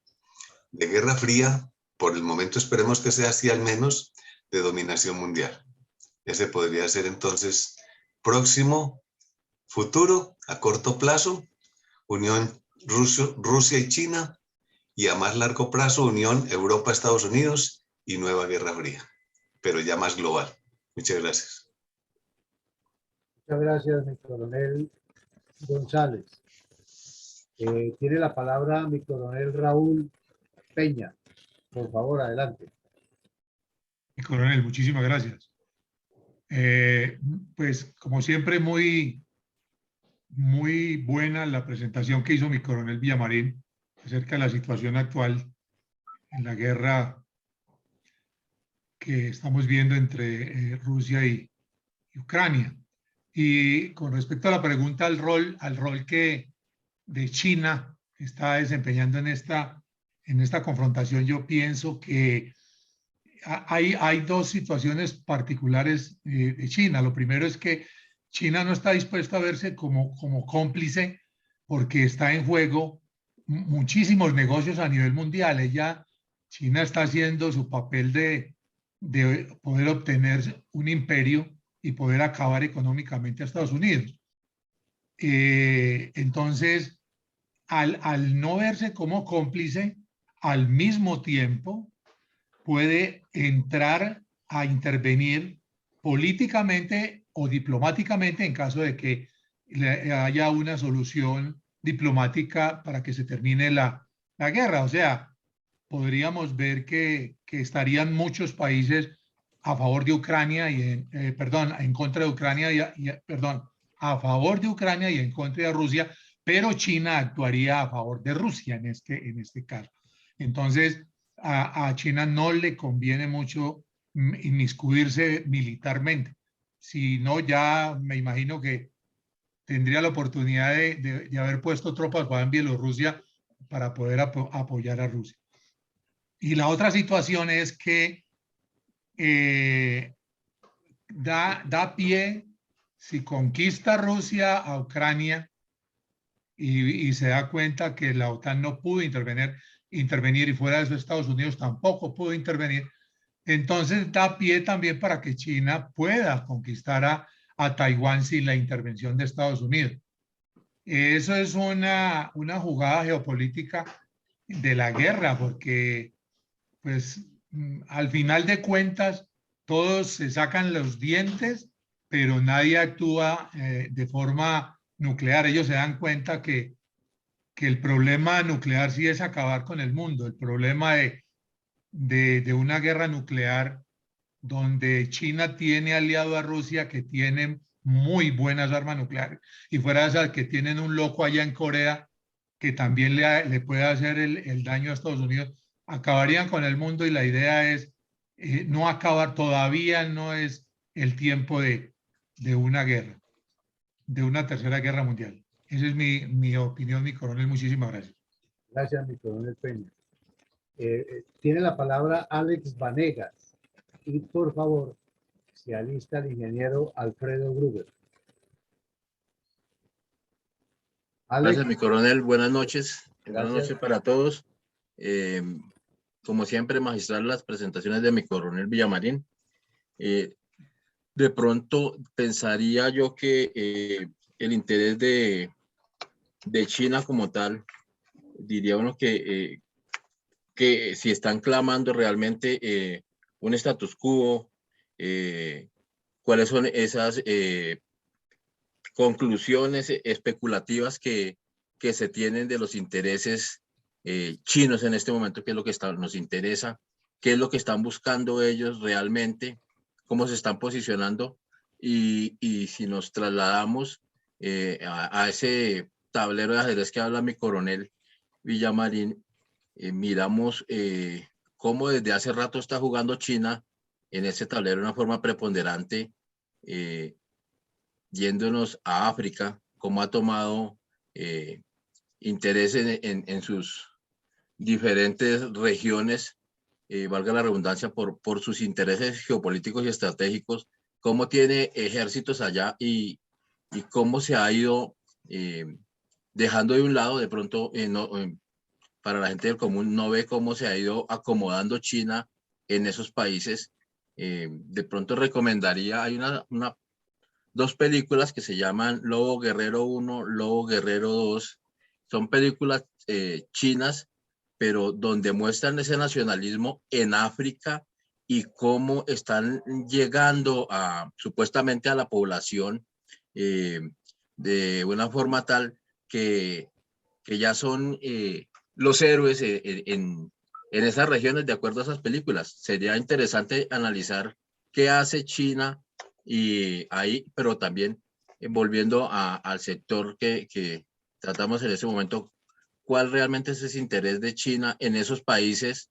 de guerra fría, por el momento esperemos que sea así al menos, de dominación mundial. Ese podría ser entonces próximo futuro, a corto plazo, unión Rusia y China, y a más largo plazo, unión Europa-Estados Unidos y nueva guerra fría, pero ya más global. Muchas gracias. Muchas gracias, mi coronel González. Tiene la palabra mi coronel Raúl Peña. Por favor, adelante. Mi coronel, muchísimas gracias. Pues como siempre, muy buena la presentación que hizo mi coronel Villamarín acerca de la situación actual en la guerra que estamos viendo entre Rusia y Ucrania. Y con respecto a la pregunta al rol que de China está desempeñando en esta confrontación, yo pienso que hay dos situaciones particulares de China. Lo primero es que China no está dispuesta a verse como cómplice, porque está en juego muchísimos negocios a nivel mundial. China está haciendo su papel de poder obtener un imperio y poder acabar económicamente a Estados Unidos. Entonces, al no verse como cómplice, al mismo tiempo puede entrar a intervenir políticamente o diplomáticamente en caso de que haya una solución diplomática para que se termine la guerra. O sea, podríamos ver que estarían muchos países a favor de Ucrania en contra de Ucrania a favor de Ucrania y en contra de Rusia, pero China actuaría a favor de Rusia en este caso. Entonces, a China no le conviene mucho inmiscuirse militarmente. Si no, ya me imagino que tendría la oportunidad de haber puesto tropas en Bielorrusia para poder apoyar a Rusia. Y la otra situación es que da pie, si conquista Rusia a Ucrania y se da cuenta que la OTAN no pudo intervenir y fuera de eso Estados Unidos tampoco pudo intervenir, entonces da pie también para que China pueda conquistar a Taiwán sin la intervención de Estados Unidos. Eso es una jugada geopolítica de la guerra, porque pues al final de cuentas todos se sacan los dientes, pero nadie actúa de forma nuclear. Ellos se dan cuenta que el problema nuclear sí es acabar con el mundo. El problema de una guerra nuclear donde China tiene aliado a Rusia que tiene muy buenas armas nucleares y fuera de esas que tienen un loco allá en Corea que también le puede hacer el daño a Estados Unidos, acabarían con el mundo y la idea es no acabar, todavía no es el tiempo de una guerra, de una tercera guerra mundial. Esa es mi opinión, mi coronel. Muchísimas gracias. Gracias, mi coronel Peña. Tiene la palabra Alex Vanegas. Y por favor, se alista el ingeniero Alfredo Gruber. Alex, Gracias, mi coronel. Buenas noches. Buenas gracias. noches para todos. Como siempre, magistral las presentaciones de mi coronel Villamarín. De pronto pensaría yo que el interés de China como tal, diría uno que si están clamando realmente un status quo, cuáles son esas conclusiones especulativas que se tienen de los intereses chinos en este momento, qué es lo que nos interesa, qué es lo que están buscando ellos realmente, cómo se están posicionando y si nos trasladamos a ese tablero de ajedrez que habla mi coronel Villamarín, miramos cómo desde hace rato está jugando China en ese tablero de una forma preponderante, yéndonos a África, cómo ha tomado interés en sus diferentes regiones, valga la redundancia, por sus intereses geopolíticos y estratégicos, cómo tiene ejércitos allá y cómo se ha ido dejando de un lado, de pronto, para la gente del común, no ve cómo se ha ido acomodando China en esos países. De pronto recomendaría, hay dos películas que se llaman Lobo Guerrero 1, Lobo Guerrero 2. Son películas chinas, pero donde muestran ese nacionalismo en África y cómo están llegando supuestamente a la población de una forma tal que ya son los héroes en esas regiones de acuerdo a esas películas. Sería interesante analizar qué hace China y ahí, pero también volviendo al sector que tratamos en ese momento, cuál realmente es ese interés de China en esos países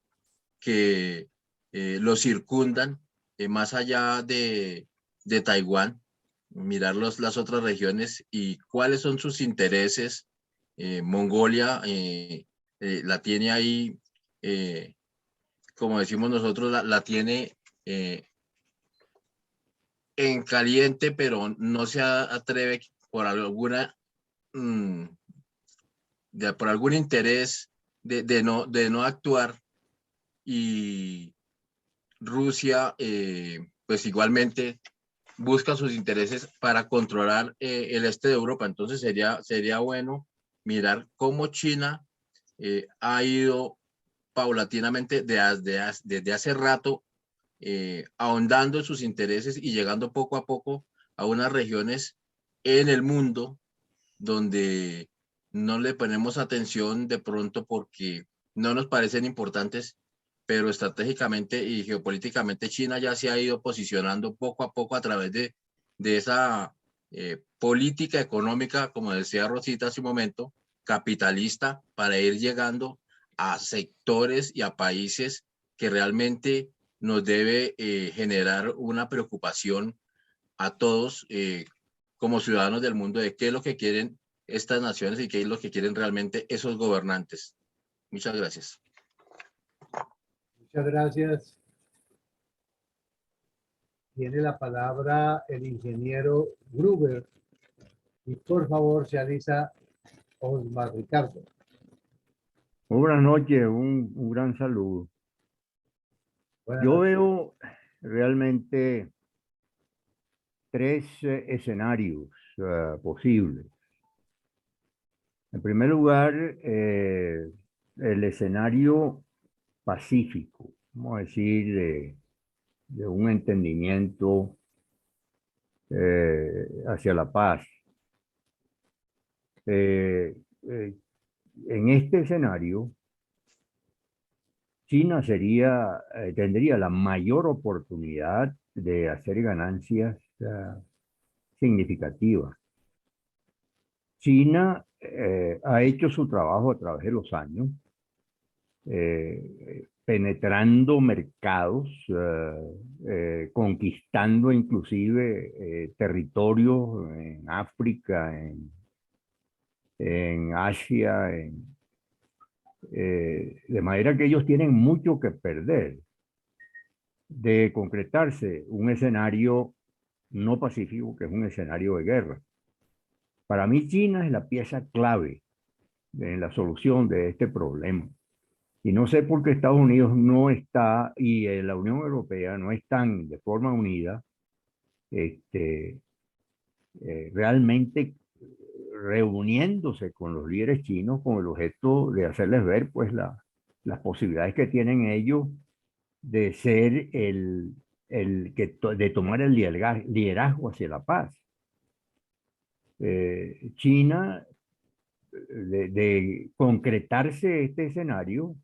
que lo circundan, más allá de Taiwán, mirar las otras regiones y cuáles son sus intereses. Mongolia la tiene ahí, como decimos nosotros, la tiene en caliente, pero no se atreve por por algún interés de no actuar. Y Rusia, pues igualmente busca sus intereses para controlar el este de Europa. Entonces sería bueno mirar cómo China ha ido paulatinamente desde hace rato ahondando en sus intereses y llegando poco a poco a unas regiones en el mundo donde no le ponemos atención de pronto porque no nos parecen importantes, pero estratégicamente y geopolíticamente China ya se ha ido posicionando poco a poco a través de esa política económica, como decía Rosita hace un momento, capitalista, para ir llegando a sectores y a países que realmente nos debe generar una preocupación a todos como ciudadanos del mundo de qué es lo que quieren estas naciones y qué es lo que quieren realmente esos gobernantes. Muchas gracias. Muchas gracias. Tiene la palabra el ingeniero Gruber. Y por favor se alisa Osmar Ricardo. Buenas noches, un gran saludo. Buenas Yo noches. veo realmente tres escenarios posibles. En primer lugar, el escenario pacífico, vamos a decir, de un entendimiento hacia la paz. En este escenario, China tendría la mayor oportunidad de hacer ganancias significativas. China ha hecho su trabajo a través de los años, penetrando mercados, conquistando inclusive territorios en África, en Asia, de manera que ellos tienen mucho que perder de concretarse un escenario no pacífico, que es un escenario de guerra. Para mí, China es la pieza clave en la solución de este problema. Y no sé por qué Estados Unidos no está, y la Unión Europea no están de forma unida, realmente reuniéndose con los líderes chinos con el objeto de hacerles ver pues las posibilidades que tienen ellos de ser de tomar el liderazgo hacia la paz. China, de concretarse este escenario,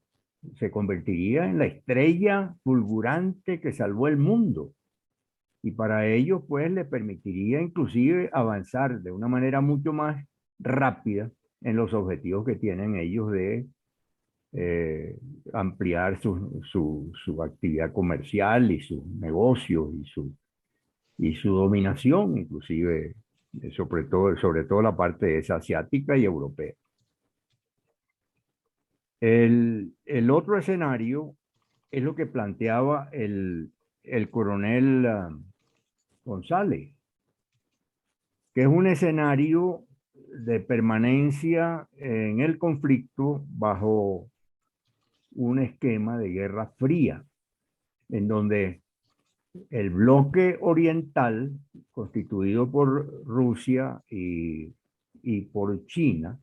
se convertiría en la estrella fulgurante que salvó el mundo. Y para ello, pues, le permitiría inclusive avanzar de una manera mucho más rápida en los objetivos que tienen ellos de ampliar su actividad comercial y sus negocios y su dominación, inclusive, sobre todo la parte esa asiática y europea. El otro escenario es lo que planteaba el coronel González, que es un escenario de permanencia en el conflicto bajo un esquema de guerra fría, en donde el bloque oriental, constituido por Rusia y por China,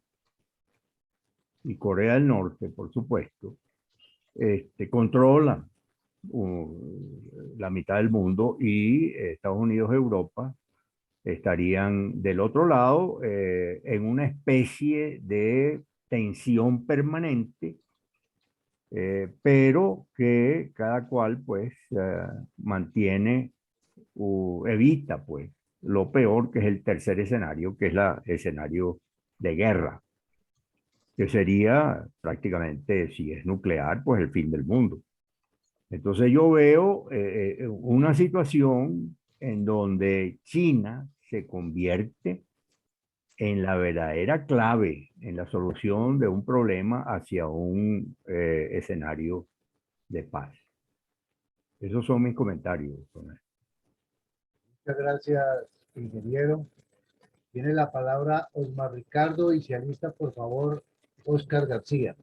y Corea del Norte, por supuesto, controla la mitad del mundo, y Estados Unidos y Europa estarían del otro lado en una especie de tensión permanente, pero que cada cual pues mantiene o evita pues lo peor, que es el tercer escenario, que es el escenario de guerra, que sería prácticamente, si es nuclear, pues el fin del mundo. Entonces yo veo una situación en donde China se convierte en la verdadera clave en la solución de un problema hacia un escenario de paz. Esos son mis comentarios. Muchas gracias, ingeniero. Tiene la palabra Osmar Ricardo y se alista, por favor, Oscar García.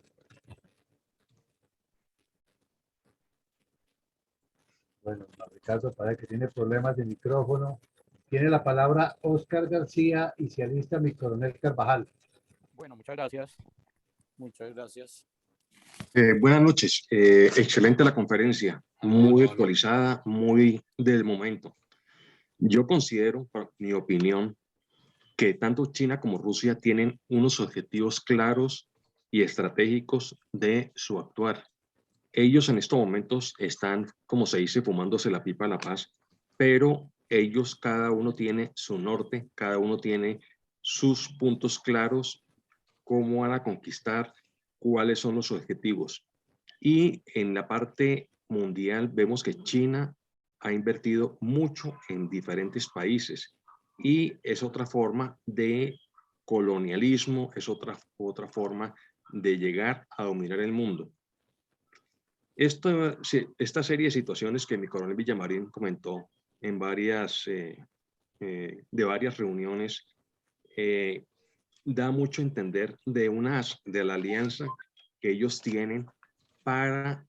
Bueno, Osmar Ricardo parece que tiene problemas de micrófono. Tiene la palabra Oscar García y se alista mi coronel Carvajal. Bueno, muchas gracias. Muchas gracias. Buenas noches. Excelente la conferencia, muy actualizada, muy del momento. Yo considero, por mi opinión, que tanto China como Rusia tienen unos objetivos claros y estratégicos de su actuar. Ellos en estos momentos están, como se dice, fumándose la pipa de la paz, pero ellos cada uno tiene su norte, cada uno tiene sus puntos claros, cómo van a conquistar, cuáles son los objetivos. Y en la parte mundial vemos que China ha invertido mucho en diferentes países y es otra forma de colonialismo, es otra forma de llegar a dominar el mundo. Esta serie de situaciones que mi coronel Villamarín comentó en de varias reuniones, da mucho a entender de la alianza que ellos tienen para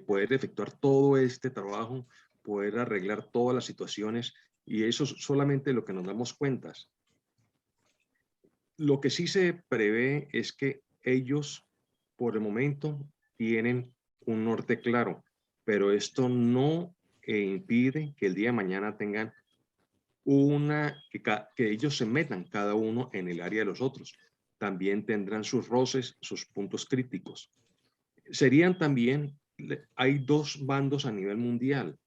poder efectuar todo este trabajo, poder arreglar todas las situaciones, y eso es solamente lo que nos damos cuenta. Lo que sí se prevé es que ellos, por el momento, tienen un norte claro, pero esto no impide que el día de mañana tengan que ellos se metan cada uno en el área de los otros. También tendrán sus roces, sus puntos críticos. Serían también, hay dos bandos a nivel mundial.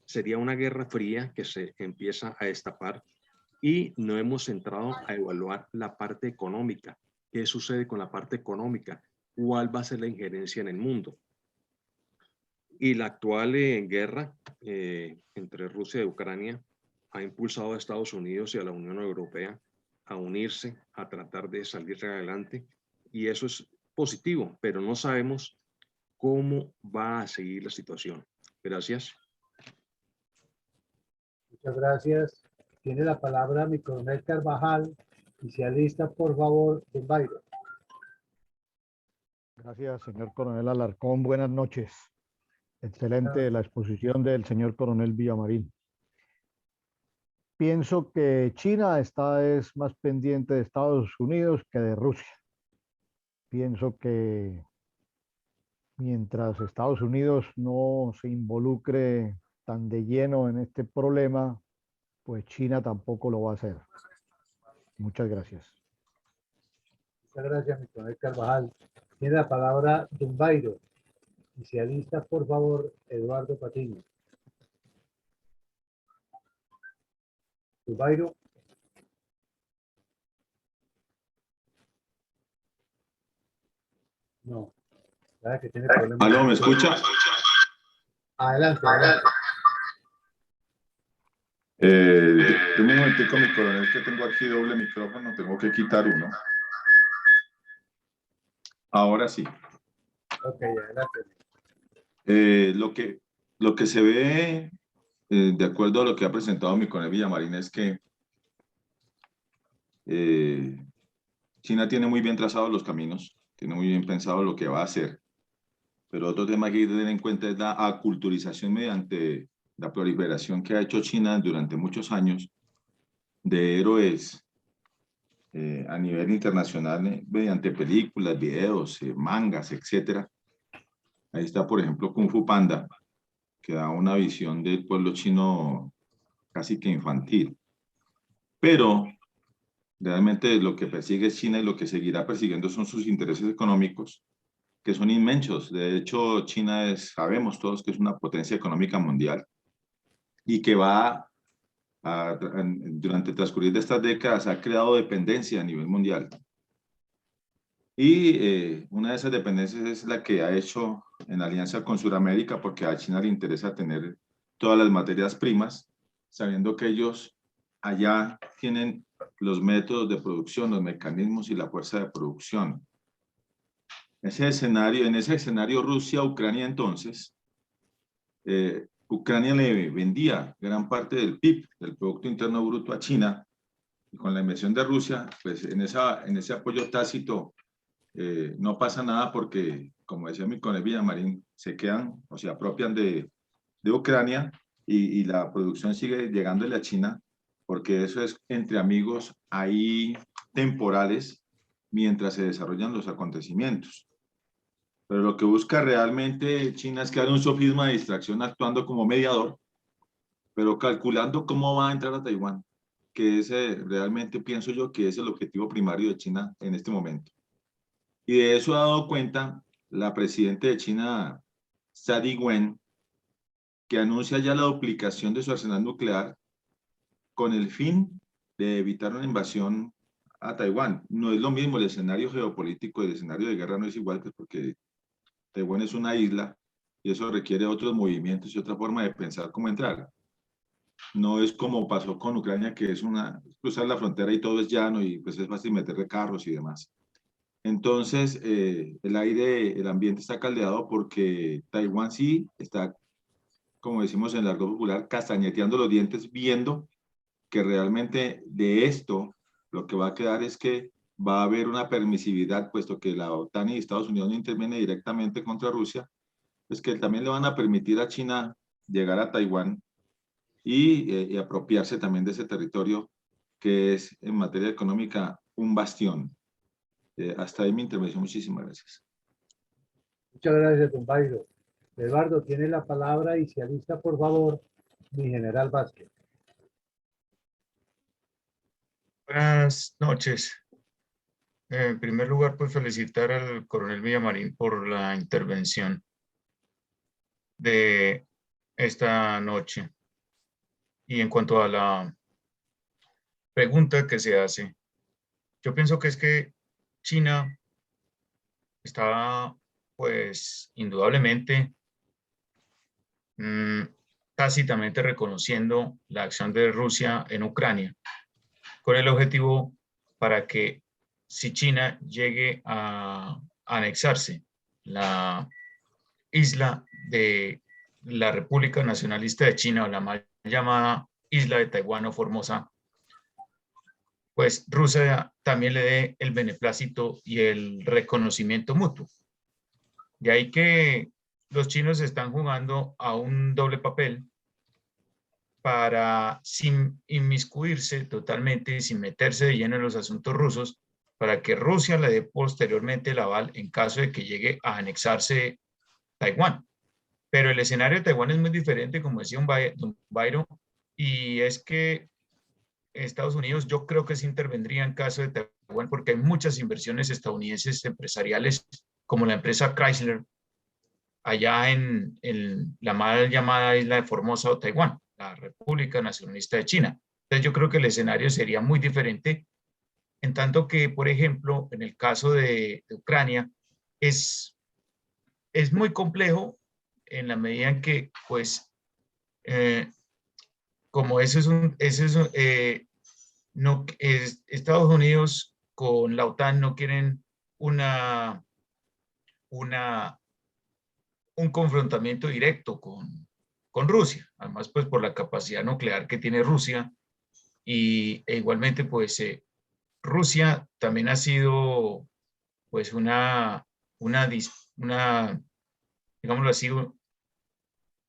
Sería una guerra fría que se empieza a destapar y no hemos entrado a evaluar la parte económica. ¿Qué sucede con la parte económica? ¿Cuál va a ser la injerencia en el mundo? Y la actual guerra entre Rusia y Ucrania ha impulsado a Estados Unidos y a la Unión Europea a unirse, a tratar de salir adelante, y eso es positivo, pero no sabemos cómo va a seguir la situación. Gracias. Muchas gracias. Tiene la palabra mi coronel Carvajal y se alista, por favor, don Byron. Gracias, señor coronel Alarcón. Buenas noches. Excelente la exposición del señor coronel Villamarín. Pienso que China es más pendiente de Estados Unidos que de Rusia. Pienso que mientras Estados Unidos no se involucre tan de lleno en este problema, pues China tampoco lo va a hacer. Muchas gracias. Muchas gracias, mi coronel Carvajal. Tiene la palabra don Byron y se alista, por favor, Eduardo Patiño. Don Byron. No. ¿Verdad que tiene problemas? ¿Aló, me escucha? Adelante, adelante. Un momentico, mi coronel, que tengo aquí doble micrófono, tengo que quitar uno. Ahora sí. Ok, adelante. Lo que se ve, de acuerdo a lo que ha presentado mi coronel Villamarín, es que China tiene muy bien trazados los caminos, tiene muy bien pensado lo que va a hacer, pero otro tema que hay que tener en cuenta es la aculturización mediante la proliferación que ha hecho China durante muchos años de héroes a nivel internacional mediante películas, videos, mangas, etcétera. Ahí está, por ejemplo, Kung Fu Panda, que da una visión del pueblo chino casi que infantil. Pero realmente lo que persigue China y lo que seguirá persiguiendo son sus intereses económicos, que son inmensos. De hecho, China sabemos todos que es una potencia económica mundial y que durante el transcurrir de estas décadas ha creado dependencia a nivel mundial. Y una de esas dependencias es la que ha hecho en alianza con Sudamérica, porque a China le interesa tener todas las materias primas, sabiendo que ellos allá tienen los métodos de producción, los mecanismos y la fuerza de producción. En ese escenario Rusia-Ucrania entonces, Ucrania le vendía gran parte del PIB, del Producto Interno Bruto, a China, y con la invasión de Rusia, pues en ese apoyo tácito no pasa nada porque, como decía mi coronel Villamarín, se quedan o se apropian de Ucrania y la producción sigue llegándole a China, porque eso es entre amigos ahí temporales mientras se desarrollan los acontecimientos. Pero lo que busca realmente China es crear un sofisma de distracción actuando como mediador, pero calculando cómo va a entrar a Taiwán, que realmente pienso yo que es el objetivo primario de China en este momento. Y de eso ha dado cuenta la presidenta de China, Tsai Ing-wen, que anuncia ya la duplicación de su arsenal nuclear con el fin de evitar una invasión a Taiwán. No es lo mismo el escenario geopolítico, el escenario de guerra no es igual, pues porque Taiwán es una isla y eso requiere otros movimientos y otra forma de pensar cómo entrar. No es como pasó con Ucrania, que es cruzar la frontera y todo es llano y pues es fácil meterle carros y demás. Entonces, el ambiente está caldeado porque Taiwán sí está como decimos en el argot popular, castañeteando los dientes, viendo que realmente de esto lo que va a quedar es que va a haber una permisividad, puesto que la OTAN y Estados Unidos no intervienen directamente contra Rusia, pues que también le van a permitir a China llegar a Taiwán y apropiarse también de ese territorio que es en materia económica un bastión. Hasta ahí mi intervención. Muchísimas gracias. Muchas gracias, don Bairo. Eduardo, tiene la palabra y se alista, por favor, mi general Vázquez. Buenas noches. En primer lugar, pues felicitar al coronel Villamarín por la intervención de esta noche. Y en cuanto a la pregunta que se hace, yo pienso que es que China está, pues, indudablemente, tácitamente reconociendo la acción de Rusia en Ucrania, con el objetivo para que si China llegue a anexarse la isla de la República Nacionalista de China, o la mal llamada isla de Taiwán o Formosa, pues Rusia también le dé el beneplácito y el reconocimiento mutuo. De ahí que los chinos están jugando a un doble papel para, sin inmiscuirse totalmente y sin meterse de lleno en los asuntos rusos, para que Rusia le dé posteriormente el aval en caso de que llegue a anexarse Taiwán. Pero el escenario de Taiwán es muy diferente, como decía don Byron, y es que Estados Unidos yo creo que se intervendría en caso de Taiwán porque hay muchas inversiones estadounidenses empresariales, como la empresa Chrysler, allá en la mal llamada isla de Formosa o Taiwán, la República Nacionalista de China. Entonces yo creo que el escenario sería muy diferente, en tanto que, por ejemplo, en el caso de Ucrania, es muy complejo en la medida en que, pues, como Estados Unidos con la OTAN no quieren un confrontamiento directo con Rusia, además pues por la capacidad nuclear que tiene Rusia e igualmente pues Rusia también ha sido pues digámoslo así,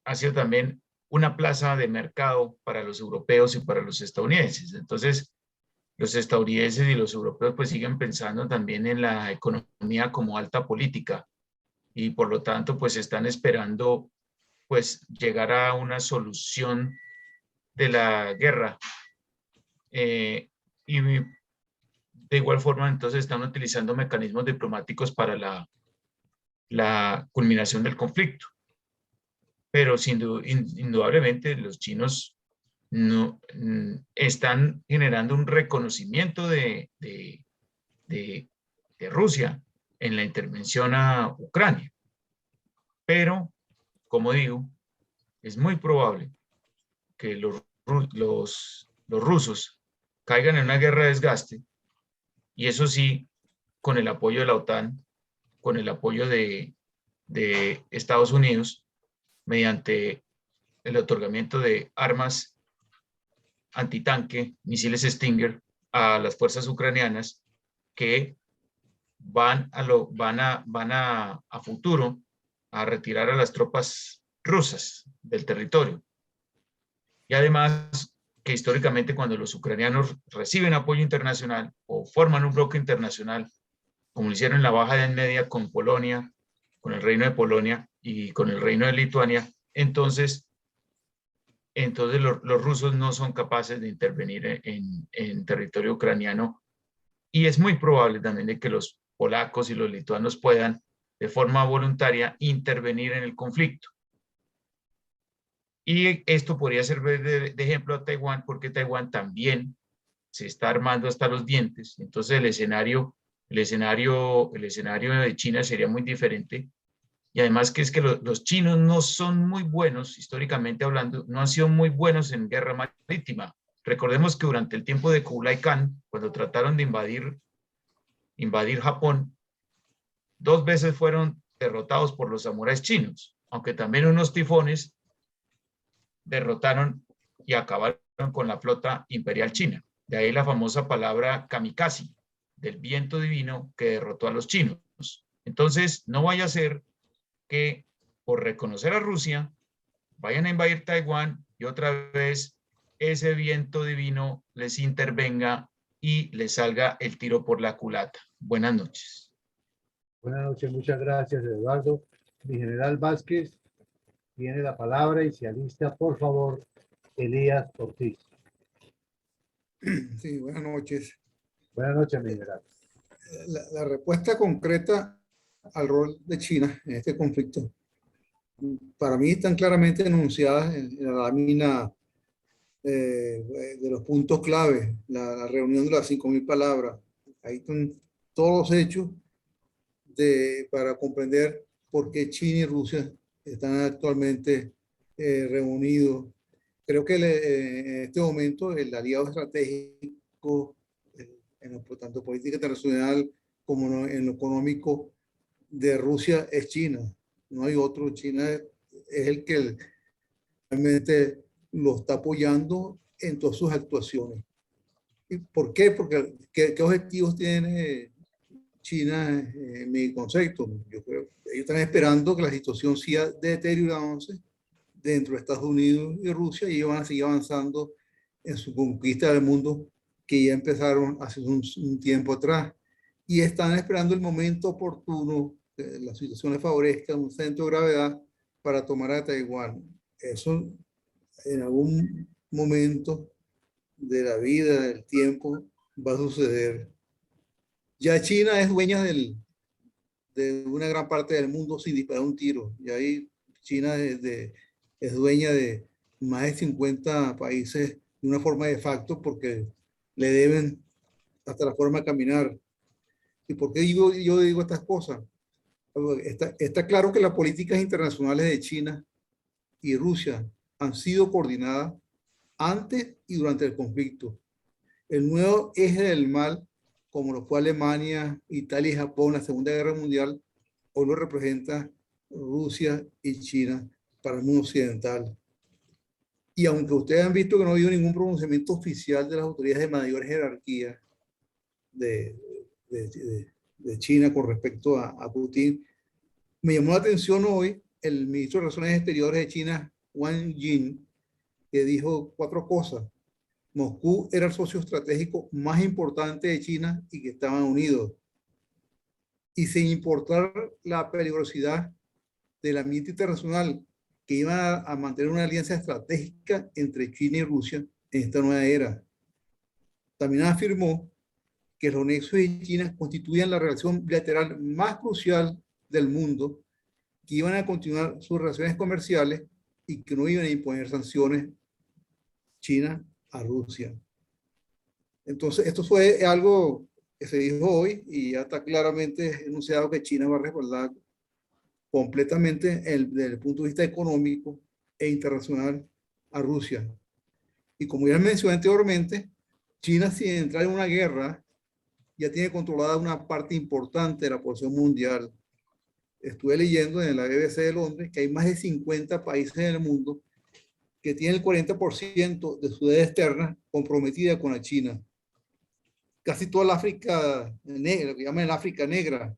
ha sido también una plaza de mercado para los europeos y para los estadounidenses. Entonces, los estadounidenses y los europeos pues siguen pensando también en la economía como alta política y por lo tanto pues están esperando pues llegar a una solución de la guerra. Y de igual forma entonces están utilizando mecanismos diplomáticos para la culminación del conflicto. Pero indudablemente los chinos no están generando un reconocimiento de Rusia en la intervención a Ucrania. Pero, como digo, es muy probable que los rusos caigan en una guerra de desgaste, y eso sí, con el apoyo de la OTAN, con el apoyo de Estados Unidos, mediante el otorgamiento de armas antitanque, misiles Stinger, a las fuerzas ucranianas que van a futuro a retirar a las tropas rusas del territorio. Y además que históricamente cuando los ucranianos reciben apoyo internacional o forman un bloque internacional, como lo hicieron en la Baja Edad Media con Polonia, con el Reino de Polonia y con el Reino de Lituania, entonces los rusos no son capaces de intervenir en territorio ucraniano, y es muy probable también de que los polacos y los lituanos puedan de forma voluntaria intervenir en el conflicto. Y esto podría servir de ejemplo a Taiwán, porque Taiwán también se está armando hasta los dientes. Entonces el escenario de China sería muy diferente. Y además que es que los chinos no son muy buenos, históricamente hablando, no han sido muy buenos en guerra marítima. Recordemos que durante el tiempo de Kublai Khan, cuando trataron de invadir Japón, 2 veces fueron derrotados por los samuráis chinos, aunque también unos tifones derrotaron y acabaron con la flota imperial china. De ahí la famosa palabra kamikaze, del viento divino que derrotó a los chinos. Entonces, no vaya a ser que por reconocer a Rusia vayan a invadir Taiwán y otra vez ese viento divino les intervenga y les salga el tiro por la culata. Buenas noches. Buenas noches, muchas gracias, Eduardo. Mi general Vázquez tiene la palabra y se alista, por favor, Elías Ortiz. Sí, buenas noches. Buenas noches, mi general. La respuesta concreta al rol de China en este conflicto, para mí están claramente enunciadas en la lámina de los puntos clave, la reunión de las 5.000 palabras. Ahí están todos los hechos para comprender por qué China y Rusia están actualmente reunidos. Creo que en este momento el aliado estratégico, tanto política internacional como en lo económico de Rusia, es China. No hay otro. China es el que realmente lo está apoyando en todas sus actuaciones. ¿Y por qué? Porque ¿qué objetivos tiene China en mi concepto? Yo creo que ellos están esperando que la situación siga deteriorándose dentro de Estados Unidos y Rusia, y ellos van a seguir avanzando en su conquista del mundo que ya empezaron hace un tiempo atrás, y están esperando el momento oportuno, que la situación les favorezca, un centro de gravedad para tomar a Taiwán. Eso en algún momento de la vida, del tiempo, va a suceder. Ya China es dueña de una gran parte del mundo sin disparar un tiro. Y ahí China es dueña de más de 50 países de una forma de facto, porque le deben hasta la forma de caminar. ¿Y por qué yo digo estas cosas? Está claro que las políticas internacionales de China y Rusia han sido coordinadas antes y durante el conflicto. El nuevo eje del mal, como lo fue Alemania, Italia y Japón en la Segunda Guerra Mundial, hoy lo representa Rusia y China para el mundo occidental. Y aunque ustedes han visto que no ha habido ningún pronunciamiento oficial de las autoridades de mayor jerarquía de China con respecto a Putin, me llamó la atención hoy el ministro de Relaciones Exteriores de China, Wang Yi, que dijo 4 cosas. Moscú era el socio estratégico más importante de China y que estaban unidos. Y sin importar la peligrosidad del ambiente internacional, que iban a mantener una alianza estratégica entre China y Rusia en esta nueva era. También afirmó que los nexos de China constituían la relación bilateral más crucial del mundo, que iban a continuar sus relaciones comerciales y que no iban a imponer sanciones China a Rusia. Entonces, esto fue algo que se dijo hoy y ya está claramente enunciado que China va a respaldar completamente desde el punto de vista económico e internacional a Rusia. Y como ya mencioné anteriormente, China, sin entrar en una guerra, ya tiene controlada una parte importante de la población mundial. Estuve leyendo en la BBC de Londres que hay más de 50 países en el mundo que tienen el 40% de su deuda externa comprometida con la China. Casi toda la África negra, lo que llaman el África negra,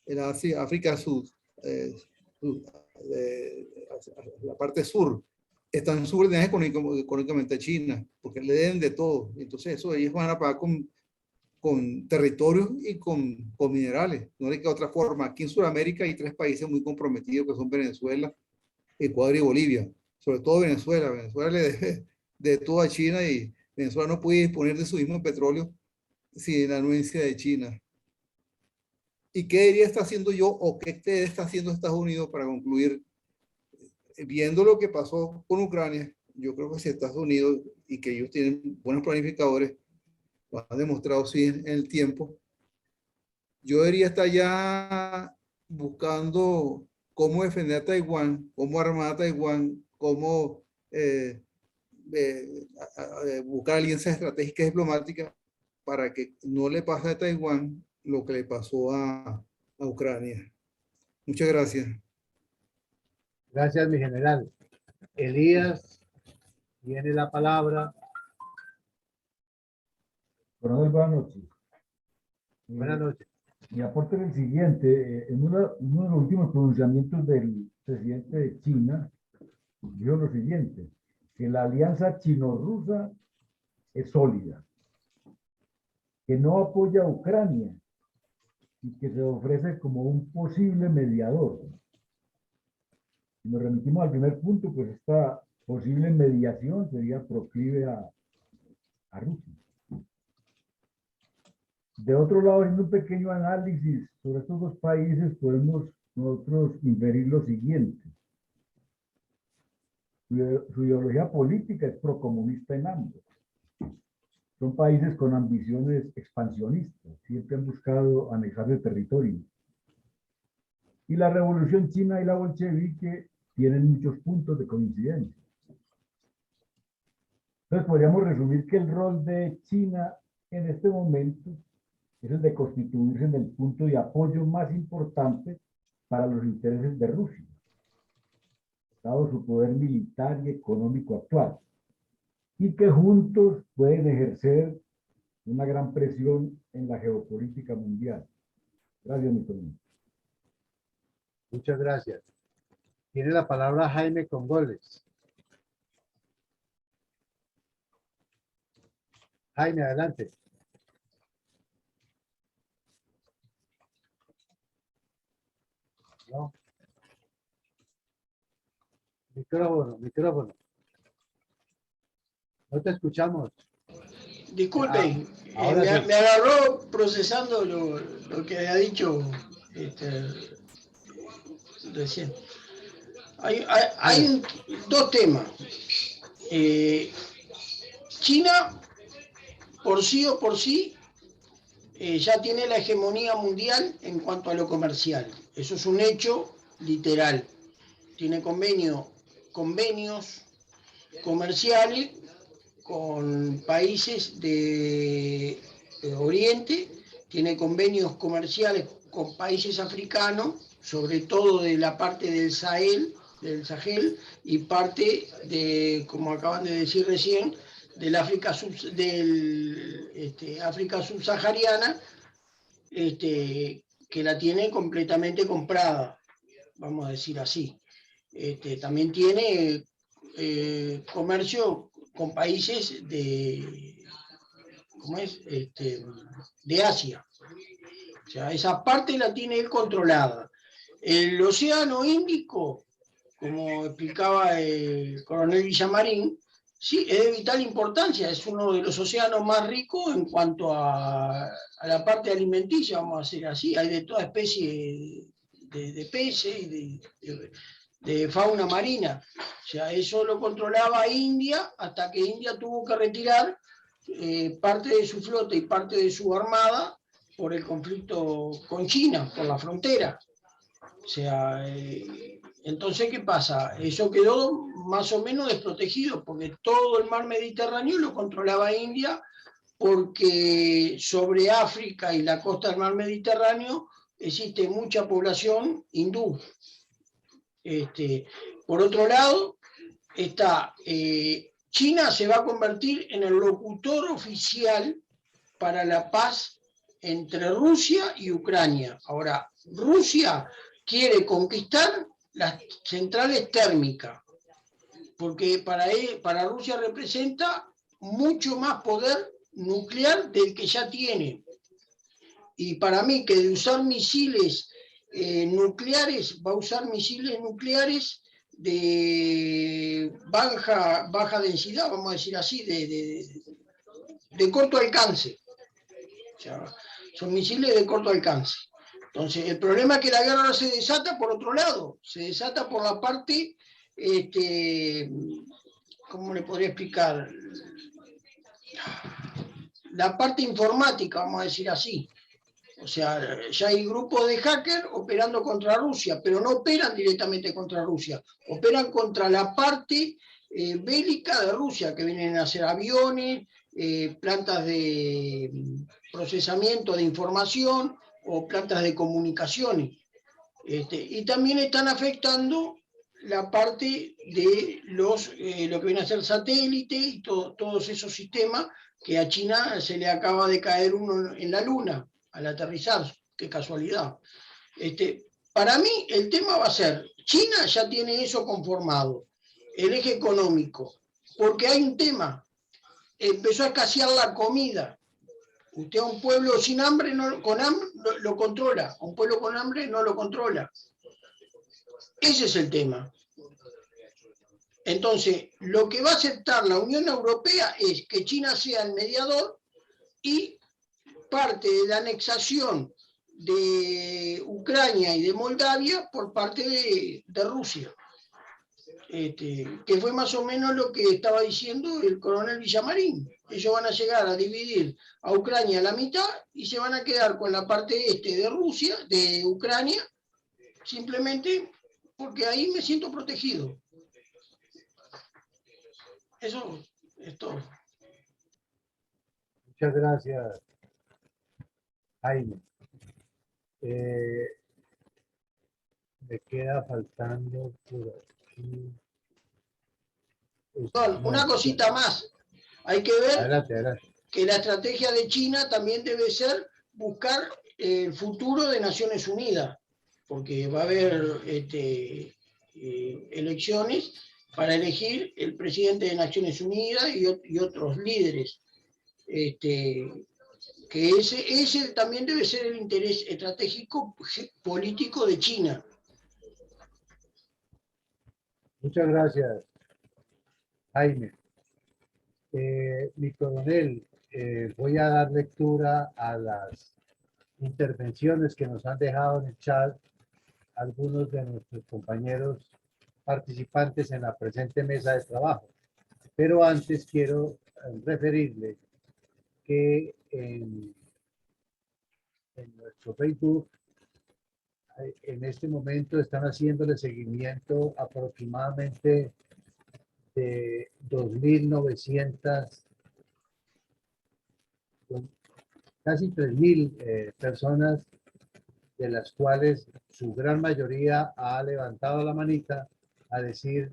el África Sur, la parte sur, están subordinadas económicamente a China, porque le deben de todo. Entonces eso ellos van a pagar con territorios y con minerales. No hay que otra forma. Aquí en Sudamérica hay 3 países muy comprometidos, que son Venezuela, Ecuador y Bolivia. Sobre todo Venezuela. Venezuela le debe de todo a China y Venezuela no puede disponer de su mismo petróleo sin la anuencia de China. ¿Y qué debería estar haciendo yo o qué está haciendo Estados Unidos para concluir? Viendo lo que pasó con Ucrania, yo creo que si Estados Unidos, y que ellos tienen buenos planificadores, lo han demostrado sí en el tiempo, yo debería estar ya buscando cómo defender a Taiwán, cómo armar a Taiwán, cómo buscar alianzas estratégicas diplomáticas para que no le pase a Taiwán lo que le pasó a Ucrania. Muchas gracias. Gracias, mi general. Elías tiene la palabra. Coronel, buenas noches. Buenas noches. Mi aporte es el siguiente. En uno de los últimos pronunciamientos del presidente de China, dijo lo siguiente, que la alianza chino-rusa es sólida, que no apoya a Ucrania y que se ofrece como un posible mediador. Si nos remitimos al primer punto, pues esta posible mediación sería proclive a Rusia. De otro lado, haciendo un pequeño análisis sobre estos dos países, podemos nosotros inferir lo siguiente. Su ideología política es procomunista en ambos. Son países con ambiciones expansionistas, siempre han buscado anexar el territorio. Y la revolución china y la bolchevique tienen muchos puntos de coincidencia. Entonces podríamos resumir que el rol de China en este momento es el de constituirse en el punto de apoyo más importante para los intereses de Rusia, dado su poder militar y económico actual, y que juntos pueden ejercer una gran presión en la geopolítica mundial. Gracias, mi coronel. Muchas gracias. Tiene la palabra Jaime Congoles. Jaime, adelante. No. Micrófono, micrófono. No te escuchamos. Disculpen, Ahora sí. me agarró procesando lo que había dicho recién. Hay dos temas. China, por sí o por sí, ya tiene la hegemonía mundial en cuanto a lo comercial. Eso es un hecho literal. Tiene convenios comerciales con países de Oriente, tiene convenios comerciales con países africanos, sobre todo de la parte del Sahel, y parte de, como acaban de decir recién, del África subsahariana, que la tiene completamente comprada, vamos a decir así. También tiene comercio con países de, de Asia. O sea, esa parte la tiene él controlada. El Océano Índico, como explicaba el coronel Villamarín, sí, es de vital importancia, es uno de los océanos más ricos en cuanto a la parte alimenticia, vamos a decir así. Hay de toda especie de peces y de fauna marina. O sea, eso lo controlaba India hasta que India tuvo que retirar parte de su flota y parte de su armada por el conflicto con China, por la frontera. O sea, entonces, ¿qué pasa? Eso quedó más o menos desprotegido, porque todo el mar Mediterráneo lo controlaba India, porque sobre África y la costa del mar Mediterráneo existe mucha población hindú. Por otro lado, China se va a convertir en el locutor oficial para la paz entre Rusia y Ucrania. Ahora, Rusia quiere conquistar las centrales térmicas, porque para Rusia representa mucho más poder nuclear del que ya tiene. Y para mí, que de usar misiles nucleares, va a usar misiles nucleares de baja densidad, vamos a decir así, de corto alcance. O sea, son misiles de corto alcance. Entonces, el problema es que la guerra se desata por otro lado, se desata por la parte, ¿cómo le podría explicar? La parte informática, vamos a decir así. O sea, ya hay grupos de hackers operando contra Rusia, pero no operan directamente contra Rusia, operan contra la parte bélica de Rusia, que vienen a hacer aviones, plantas de procesamiento de información o plantas de comunicaciones. Y también están afectando la parte de lo que viene a ser satélite y todos esos sistemas que a China se le acaba de caer uno en la Luna al aterrizar, qué casualidad. Para mí el tema va a ser, China ya tiene eso conformado, el eje económico, porque hay un tema, empezó a escasear la comida. Usted a un pueblo sin hambre, con hambre lo controla, a un pueblo con hambre no lo controla. Ese es el tema. Entonces, lo que va a aceptar la Unión Europea es que China sea el mediador y parte de la anexación de Ucrania y de Moldavia por parte de Rusia. Que fue más o menos lo que estaba diciendo el coronel Villamarín. Ellos van a llegar a dividir a Ucrania a la mitad y se van a quedar con la parte este de Rusia, de Ucrania, simplemente porque ahí me siento protegido. Eso es todo. Muchas gracias, Jaime. Me queda faltando por aquí. Una cosita más. Hay que ver Adelante. que la estrategia de China también debe ser buscar el futuro de Naciones Unidas, porque va a haber elecciones para elegir el presidente de Naciones Unidas y otros líderes. Que ese también debe ser el interés estratégico político de China. Muchas gracias, Jaime. Mi coronel, voy a dar lectura a las intervenciones que nos han dejado en el chat algunos de nuestros compañeros participantes en la presente mesa de trabajo. Pero antes quiero referirle que en nuestro Facebook en este momento están haciéndole seguimiento aproximadamente de 2.900, casi 3.000 personas, de las cuales su gran mayoría ha levantado la manita a decir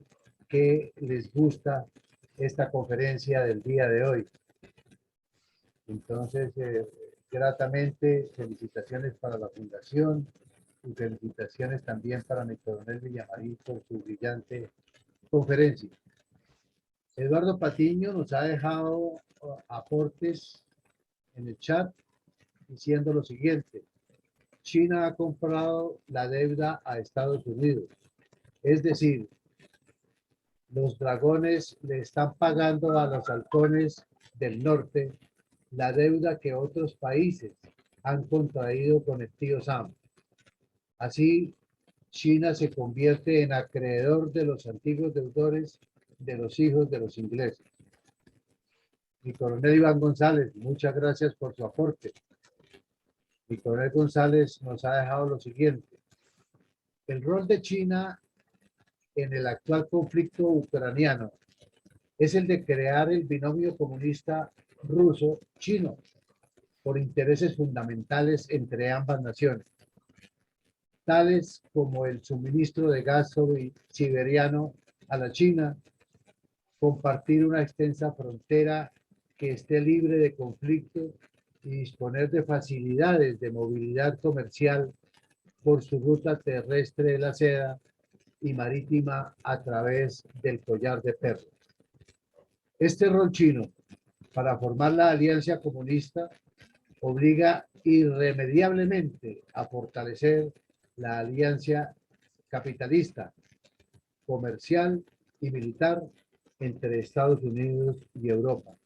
que les gusta esta conferencia del día de hoy. Entonces, gratamente, felicitaciones para la Fundación y felicitaciones también para mi coronel Villamarín por su brillante conferencia. Eduardo Patiño nos ha dejado aportes en el chat diciendo lo siguiente: China ha comprado la deuda a Estados Unidos. Es decir, los dragones le están pagando a los halcones del norte la deuda que otros países han contraído con el tío Sam. Así, China se convierte en acreedor de los antiguos deudores de los hijos de los ingleses. Mi coronel Iván González, muchas gracias por su aporte. Mi coronel González nos ha dejado lo siguiente: el rol de China en el actual conflicto ucraniano es el de crear el binomio comunista ruso-chino por intereses fundamentales entre ambas naciones, tales como el suministro de gas siberiano a la China, compartir una extensa frontera que esté libre de conflicto y disponer de facilidades de movilidad comercial por su ruta terrestre de la seda y marítima a través del collar de perlas. Este rol chino para formar la alianza comunista obliga irremediablemente a fortalecer la alianza capitalista, comercial y militar entre Estados Unidos y Europa,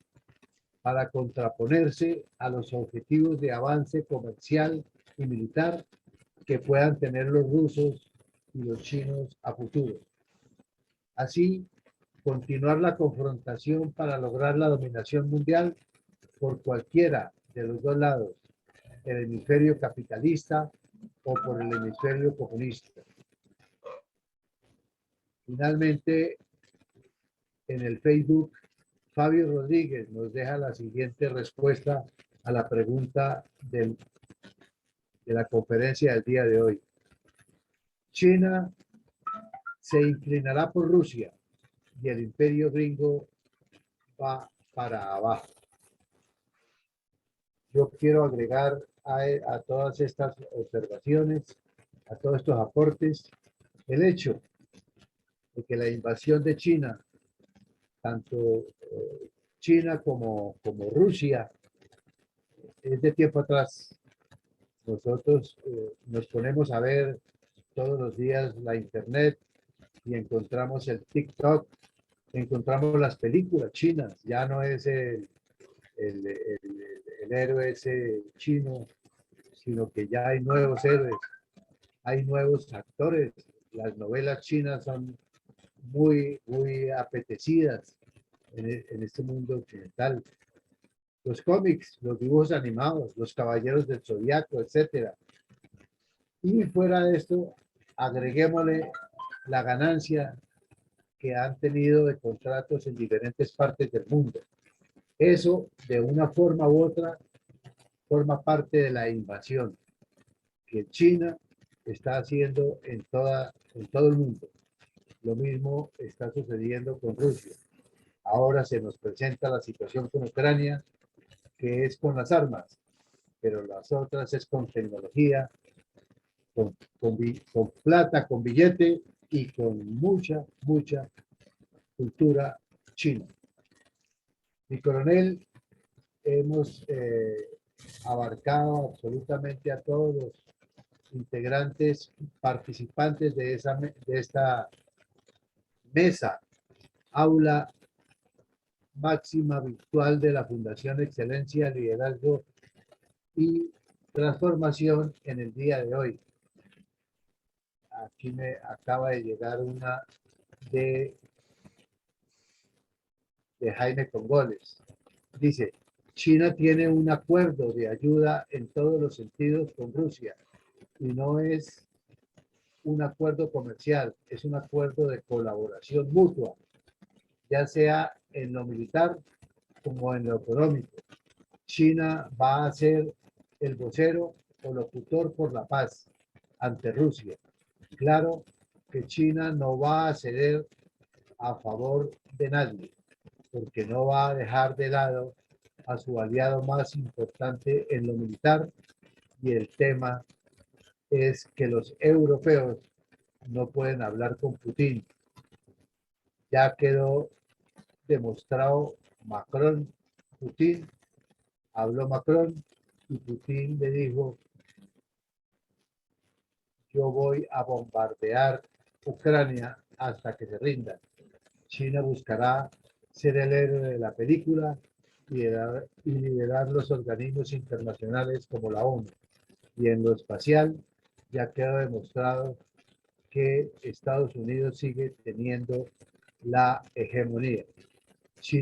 para contraponerse a los objetivos de avance comercial y militar que puedan tener los rusos y los chinos a futuro. Así, continuar la confrontación para lograr la dominación mundial por cualquiera de los dos lados, el hemisferio capitalista o por el hemisferio comunista. Finalmente, en el Facebook, Fabio Rodríguez nos deja la siguiente respuesta a la pregunta de la conferencia del día de hoy. China se inclinará por Rusia y el imperio gringo va para abajo. Yo quiero agregar a todas estas observaciones, a todos estos aportes, el hecho de que la invasión de China, tanto China como Rusia, es de tiempo atrás. Nosotros nos ponemos a ver todos los días la internet y encontramos el TikTok, encontramos las películas chinas, ya no es el héroe ese chino, sino que ya hay nuevos héroes, hay nuevos actores. Las novelas chinas son muy apetecidas en este mundo occidental. Los cómics, los dibujos animados, los caballeros del zodiaco, etcétera. Y fuera de esto, agreguémosle la ganancia que han tenido de contratos en diferentes partes del mundo. Eso, de una forma u otra, forma parte de la invasión que China está haciendo en todo el mundo. Lo mismo está sucediendo con Rusia. Ahora se nos presenta la situación con Ucrania, que es con las armas, pero las otras es con tecnología, con plata, con billete y con mucha cultura china. Mi coronel, hemos abarcado absolutamente a todos los integrantes, participantes de esta mesa, aula máxima virtual de la Fundación Excelencia, Liderazgo y Transformación en el día de hoy. Aquí me acaba de llegar una de Jaime Congoles. Dice, China tiene un acuerdo de ayuda en todos los sentidos con Rusia y no es un acuerdo comercial, es un acuerdo de colaboración mutua, ya sea en lo militar como en lo económico. China va a ser el vocero o locutor por la paz ante Rusia. Claro que China no va a ceder a favor de nadie, porque no va a dejar de lado a su aliado más importante en lo militar, y el tema es que los europeos no pueden hablar con Putin. Ya quedó demostrado. Putin, habló Macron y Putin le dijo, yo voy a bombardear Ucrania hasta que se rinda. China buscará ser el héroe de la película y liderar los organismos internacionales como la ONU. Y en lo espacial ya quedó demostrado que Estados Unidos sigue teniendo la hegemonía.